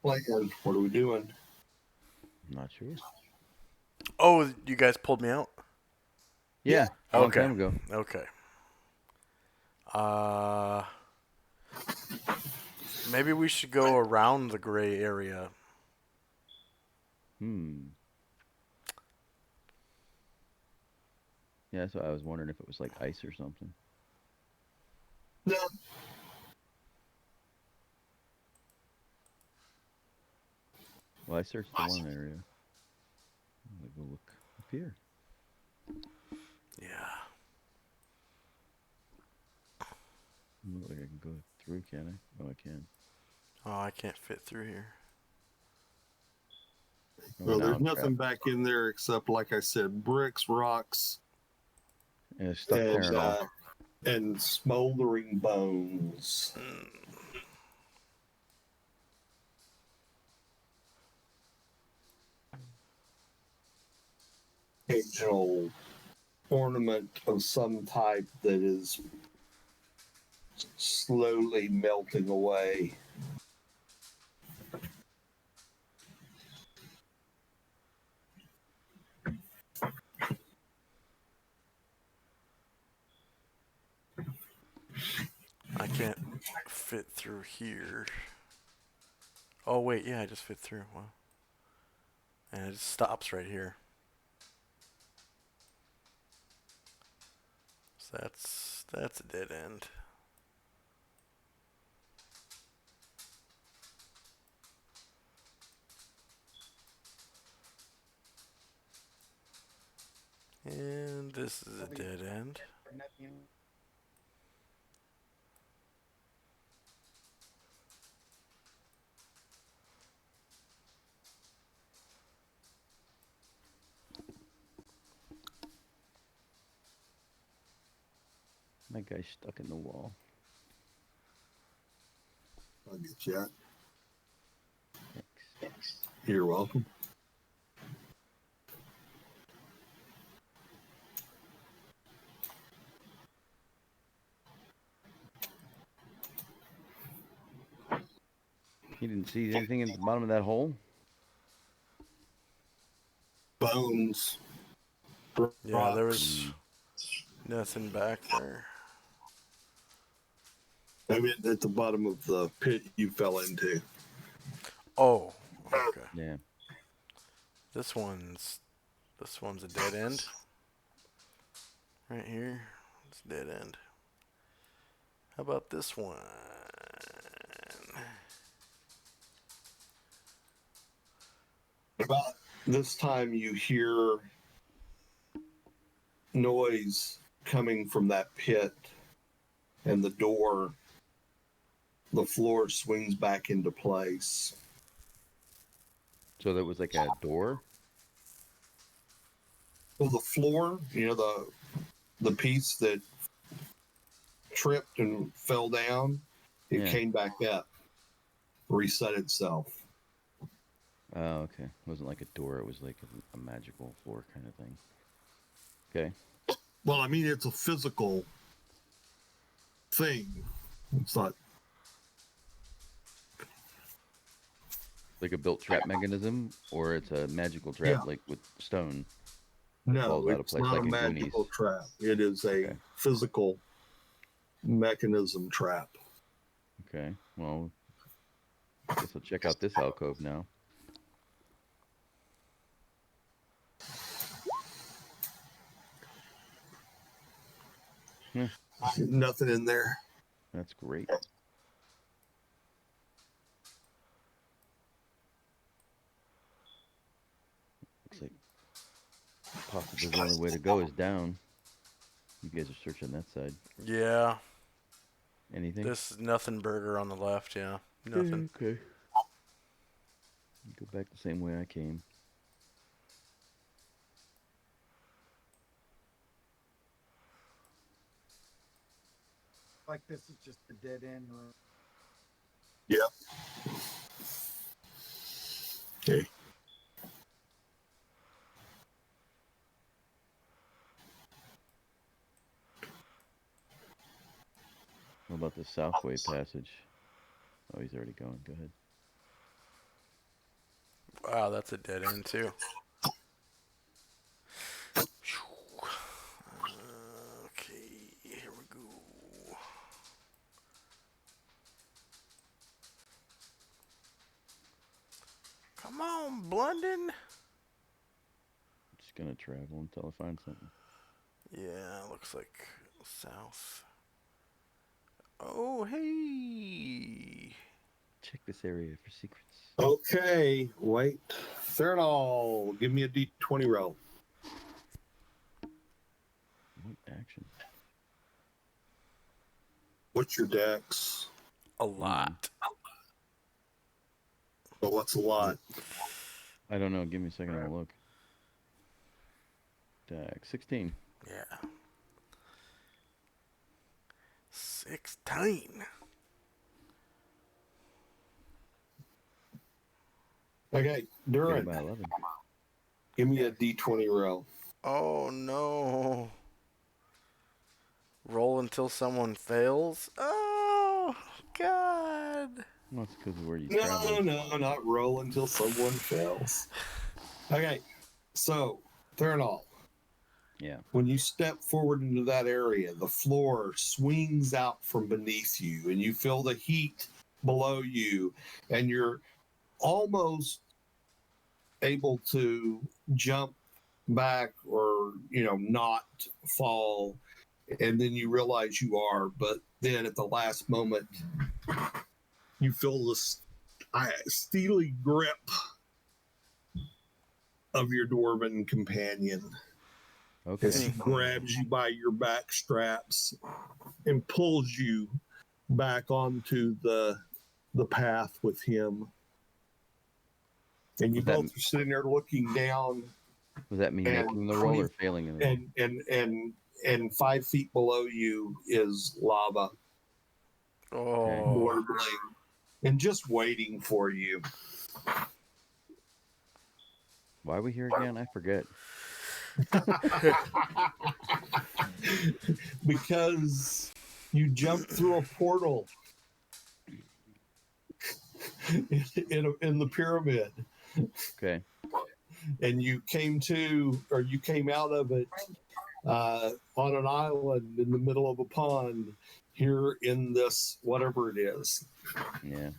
Plan. What are we doing? I'm not sure. Oh, you guys pulled me out? Yeah. A long Okay. time ago. Okay. Maybe we should go around the gray area. Yeah, that's what I was wondering if it was like ice or something. No. Well, I searched the one area. I'm gonna go look up here. Yeah. Doesn't look like I can go through, can I? Oh, I can. Oh, I can't fit through here. Or Well, an there's island trap. nothing back in there except, like I said, bricks, rocks, And a stuffed and Terranol. and smoldering bones. Occasional ornament of some type that is slowly melting away. I can't fit through here. Oh wait, yeah, I just fit through. Wow. And it just stops right here. So that's a dead end. And this is a dead end. My guy's stuck in the wall. I'll get you out. Thanks. You're welcome. You didn't see anything at the bottom of that hole? Bones. Yeah, there Rocks. was nothing back there. I mean, at the bottom of the pit you fell into. Oh, okay. Yeah. This one's a dead end. Right here. It's a dead end. How about this one? About this time, you hear noise coming from that pit, and the floor swings back into place. So there was like a door? Well, the floor, the piece that tripped and fell down, it Yeah. came back up, reset itself. Oh, okay. It wasn't like a door. It was like a magical floor kind of thing. Okay. Well, I mean, it's a physical thing. It's not. Like a built trap mechanism, or it's a magical trap, Yeah. like with stone. No, falls out of it's place not like a in magical Goonies. trap. It is a Okay. physical mechanism trap. Okay. Well, I guess I'll check out this alcove now. Nothing in there. That's great. Looks like possibly the only way to go is down. You guys are searching that side. Yeah. Anything? This is nothing burger on the left, yeah. Nothing. Okay. Go back the same way I came. Like this is just a dead end room. Yep. Okay. What about the Southway passage? Oh, he's already going. Go ahead. Wow, that's a dead end too. Okay, here we go. Come on, Blunden. Just gonna travel until I find something. Yeah, looks like south. Oh, hey. Check this area for secrets. Okay, wait. Thernal, give me a D20 roll. What action? What's your dex? A lot. Well, what's a lot? I don't know. Give me a second. I'll look. 16. Yeah. 16. Okay, Get it Duran, by 11. give me a D20 roll. Oh no. Roll until someone fails? Oh, God. Well, that's because of where you No, travel. no, not roll until someone fails. Okay, so Thernal, Yeah. when you step forward into that area, the floor swings out from beneath you, and you feel the heat below you, and you're almost able to jump back or not fall, and then you realize you are, but then at the last moment you feel this steely grip of your dwarven companion Okay. as he grabs you by your back straps and pulls you back onto the path with him. And you Was that- both are sitting there looking down, Was that me and making the roll or failing in the roll? and 5 feet below you is lava Oh. warbling and just waiting for you. Why are we here again? I forget. Because you jumped through a portal in the pyramid, Okay. and you came out of it on an island in the middle of a pond here in this whatever it is. Yeah.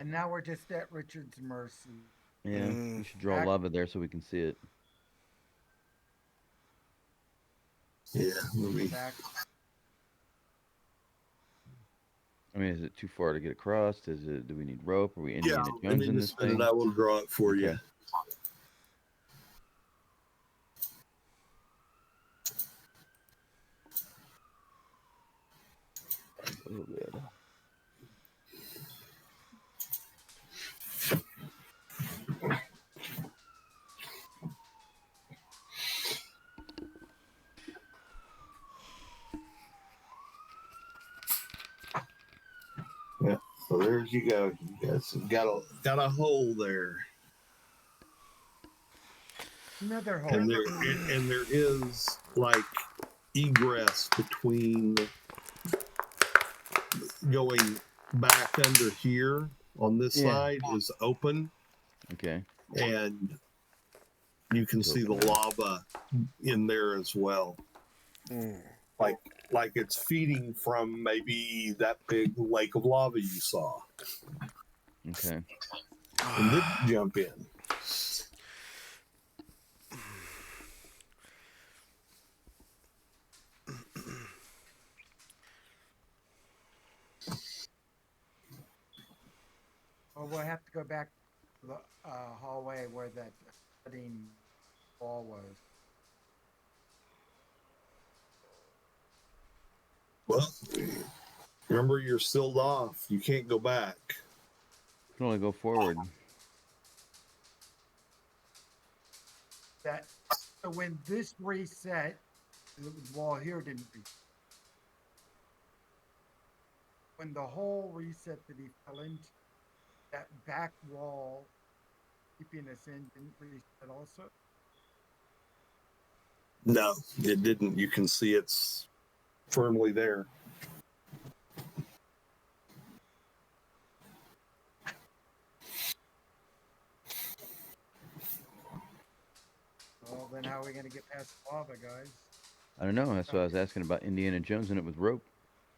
And now we're just at Richard's mercy. Yeah. Mm. We should draw Back- lava there so we can see it. Yeah, let me- Back. I mean, is it too far to get across? Do we need rope? Are we yeah. Indiana I Jones mean, in just this a minute, thing? I will draw it for you. Okay. Oh, good. So there you go. You guys have got a hole there. Another hole. And there is like egress between going back under here on this Yeah. side is open, Okay. and you can see the lava in there as well. Mm. Like it's feeding from maybe that big lake of lava you saw. Okay. And then jump in. Well, we'll have to go back to the hallway where that sitting wall was. Well, remember you're sealed off. You can't go back. Can only go forward. That so when this reset, the wall here didn't reset. When the hole reset that he fell into, that back wall keeping us in didn't reset also. No, it didn't. You can see it's firmly there. Well, then how are we going to get past the lava, guys? I don't know. That's why I was asking about Indiana Jones and it with rope.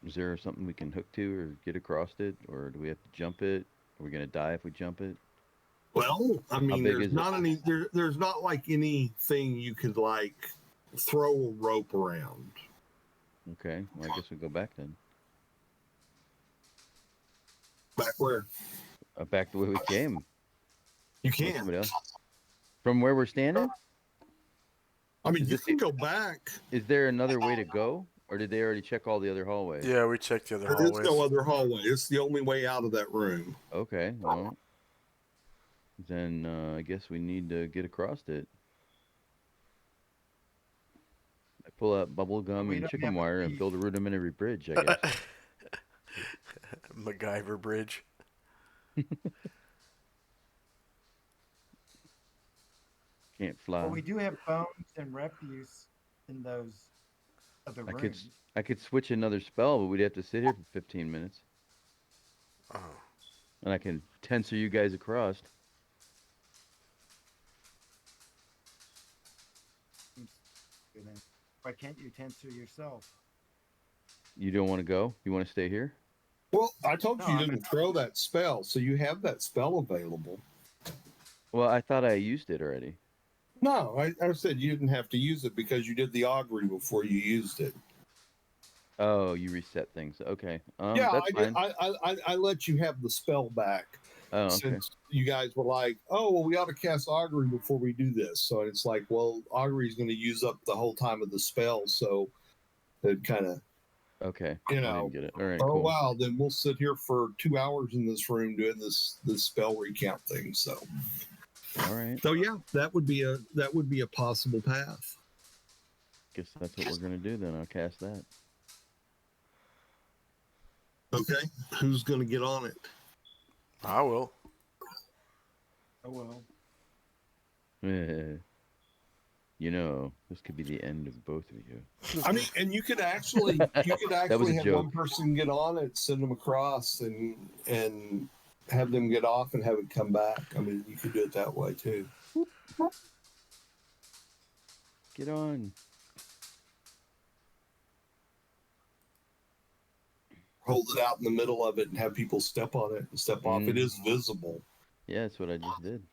Is there something we can hook to or get across it, or do we have to jump it? Are we gonna die if we jump it? Well, I mean, big there's is it? not any. There's not like anything you could like throw a rope around. Okay. Well, I guess we go back then. Back where Back the way we came. you With can. somebody else. From where we're standing? I mean, Is you this can go back. Is there another way to go, Or did they already check all the other hallways? Yeah, we checked the other There is hallways. no other hallway. It's the only way out of that room. Okay, well, then I guess we need to get across it. I pull out bubble gum We and don't chicken have a wire and key. build a rudimentary bridge, I guess. MacGyver bridge. Can't fly. Well, we do have bones and refuse in those other I could rooms. I could switch another spell, but we'd have to sit here for 15 minutes. Oh. And I can tensor you guys across. Why can't you tensor yourself? You don't want to go? You want to stay here? Well, I told No, you you I'm didn't throw that spell, so you have that spell available. Well, I thought I used it already. No, I said you didn't have to use it because you did the augury before you used it. Oh, you reset things. Okay. Yeah, That's I did. fine. I let you have the spell back Oh, okay. since you guys were like, "Oh, well, we ought to cast augury before we do this." So it's like, well, augury is going to use up the whole time of the spell, so it kind of, Okay. you I know, didn't get it. All right, oh cool. wow, then we'll sit here for 2 hours in this room doing this spell recount thing. So All right. yeah, that would be a possible path. Guess that's what we're gonna do then. I'll cast that. Okay, who's going to get on it? I will. Oh well. You know, this could be the end of both of you. I mean, and you could actually was a have joke. one person get on it, send them across, and have them get off and have it come back. I mean, you could do it that way too. Get on. Hold it out in the middle of it and have people step on it and step off. It Mm. is visible. Yeah, that's what I just did.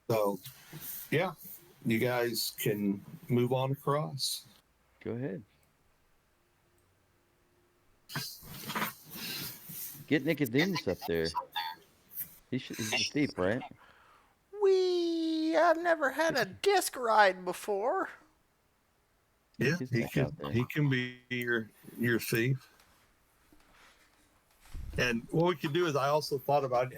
So, yeah, you guys can move on across. Go ahead. Get Nicodemus up there. He's a thief, right? I've never had a disc ride before. Yeah, His he neck can. out there. He can be your thief. And what we could do is, I also thought about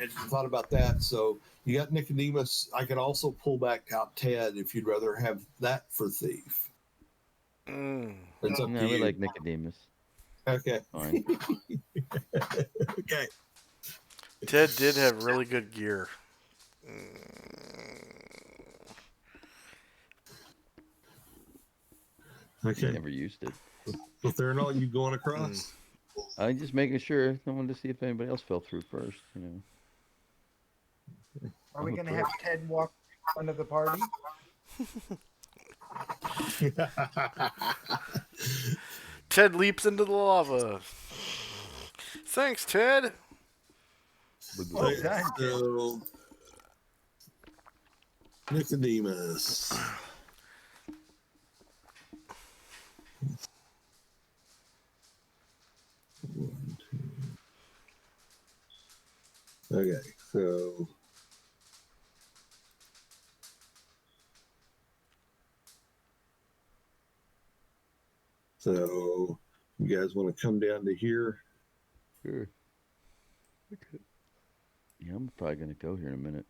that. So you got Nicodemus. I could also pull back out Ted if you'd rather have that for thief. Mm. It's up No, to we you. like Nicodemus. Okay. Fine. Okay. Ted did have really good gear. Okay. Never used it. So Theranol, you going across? I'm just making sure. I wanted to see if anybody else fell through first. You know. Are we I'm going to afraid. have Ted walk in front of the party? Ted leaps into the lava. Thanks, Ted. Well done, Ted. So Nicodemus. One, two. Okay, so you guys want to come down to here? Sure. Okay. Yeah, I'm probably gonna go here in a minute.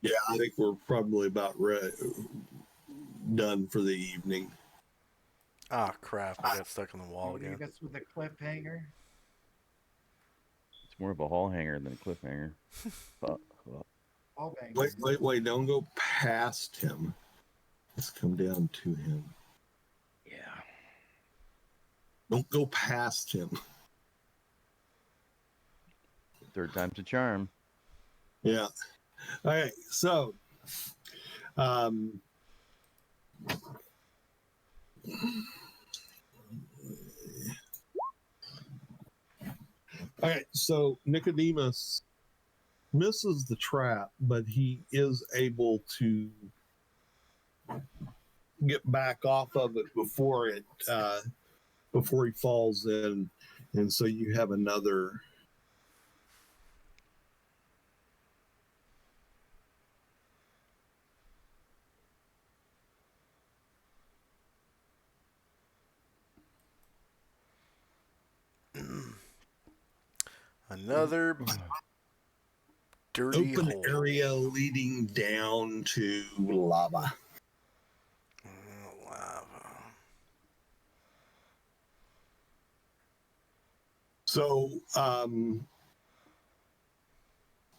Yeah, I think we're probably about done for the evening. Ah, crap. I got stuck on the wall Leave again. us with a cliffhanger. It's more of a hall hanger than a cliffhanger. Fuck. All bang. Wait! Don't go past him. Let's come down to him. Yeah. Don't go past him. Third time's a charm. Yeah. All right. So, all right. So Nicodemus misses the trap, but he is able to get back off of it before he falls in, and so you have another. Another dirty Open hole. area leading down to lava. Lava. So,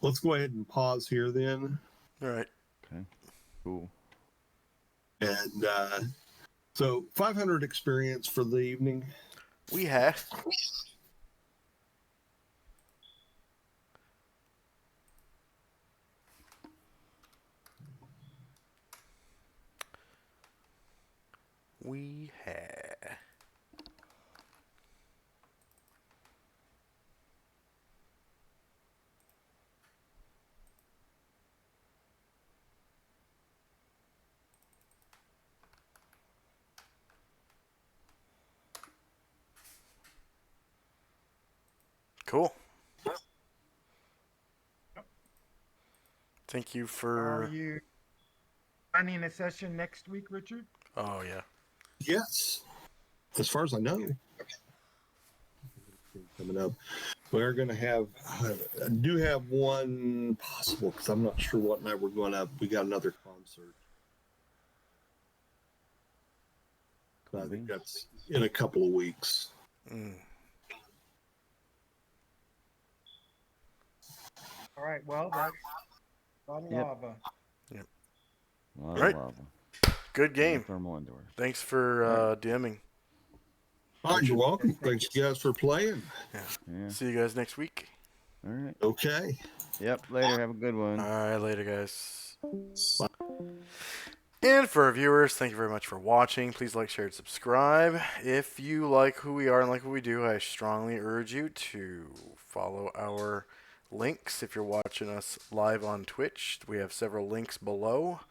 let's go ahead and pause here then. All right. Okay. Cool. And so 500 experience for the evening. We had. We had. Cool. Thank you Are for. you running a session next week, Richard? Oh, yeah. Yes, as far as I know. Coming up, we're going to have. I do have one possible because I'm not sure what night we're going up. We got another concert. I think that's in a couple of weeks. Mm. All right. Well, that's a lot of Yep. lava. A lot Right. of lava. Good No game. thermal indoors. Thanks for Alright. DMing. All right, you're welcome. Thank Thanks, guys, for playing. Yeah. See you guys next week. All right. Okay. Yep. Later. Have a good one. All right, later, guys. And for our viewers, thank you very much for watching. Please like, share, and subscribe. If you like who we are and like what we do, I strongly urge you to follow our links. If you're watching us live on Twitch, we have several links below.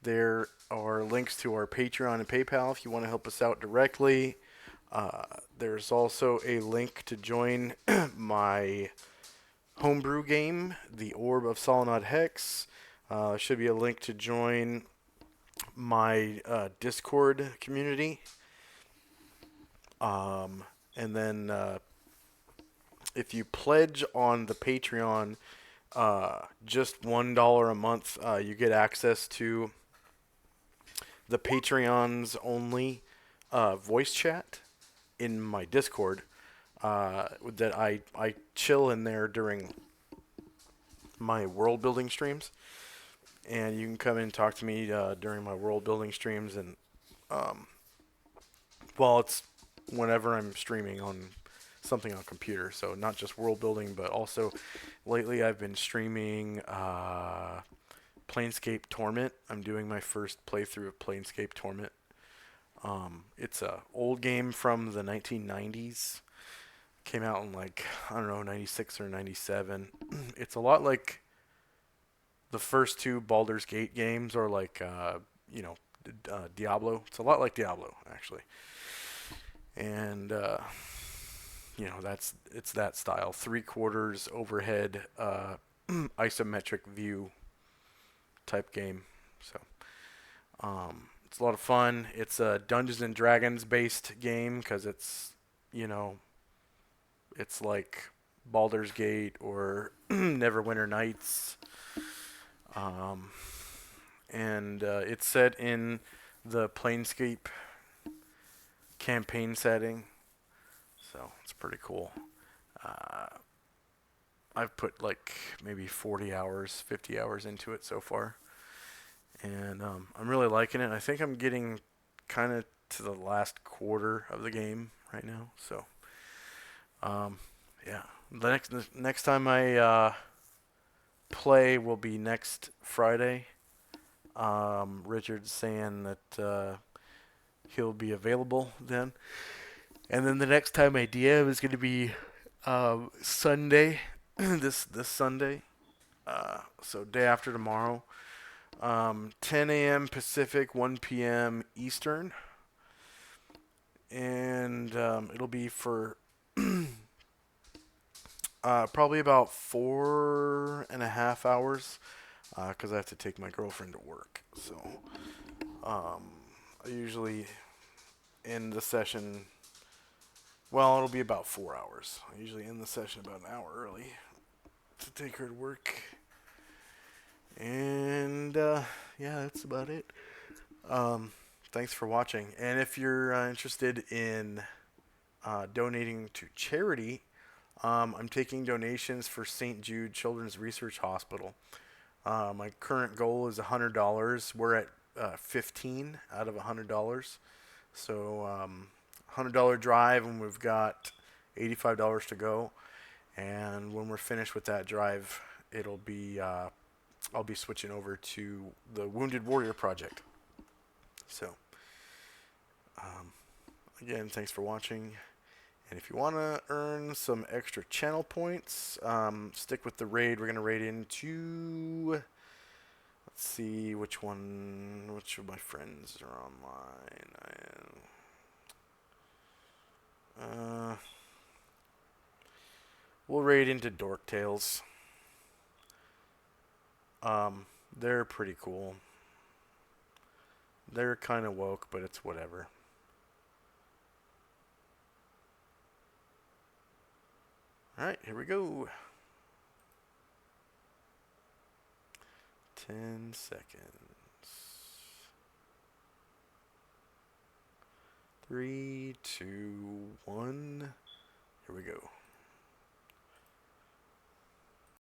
There are links to our Patreon and PayPal if you want to help us out directly. There's also a link to join my homebrew game, the Orb of Solanod Hex. Should be a link to join my Discord community. And then if you pledge on the Patreon just $1 a month, you get access to the Patreon's only voice chat in my Discord that I chill in there during my world building streams, and you can come in and talk to me during my world building streams, and well, it's whenever I'm streaming on something on computer, so not just world building, but also lately I've been streaming Planescape Torment. I'm doing my first playthrough of Planescape Torment. It's a old game from the 1990s. Came out in like, I don't know, 96 or 97. It's a lot like the first two Baldur's Gate games, or like, Diablo. It's a lot like Diablo, actually. And, it's that style. 3/4 overhead, isometric view type game. So, it's a lot of fun. It's a Dungeons and Dragons based game because it's, it's like Baldur's Gate or Neverwinter Nights. And it's set in the Planescape campaign setting. So it's pretty cool. I've put like maybe 40 hours, 50 hours into it so far. And I'm really liking it. I think I'm getting kind of to the last quarter of the game right now. So, yeah. The next time I play will be next Friday. Richard's saying that he'll be available then. And then the next time I DM is going to be Sunday, this Sunday. So day after tomorrow. 10 a.m. Pacific, 1 p.m. Eastern. And it'll be for probably about 4.5 hours because I have to take my girlfriend to work. So I usually end the session Well, it'll be about 4 hours. I usually end the session about an hour early to take her to work. And yeah, that's about it. Thanks for watching. And if you're interested in donating to charity, I'm taking donations for St. Jude Children's Research Hospital. My current goal is $100. We're at 15 out of $100. So $100 drive, and we've got $85 to go. And when we're finished with that drive, it'll be I'll be switching over to the Wounded Warrior Project. So again, thanks for watching. And if you want to earn some extra channel points, stick with the raid. We're going to raid into... Let's see which of my friends are online. We'll raid into Dork Tales. They're pretty cool. They're kind of woke, but it's whatever. Alright, here we go. 10 seconds. 3, 2, 1. Here we go.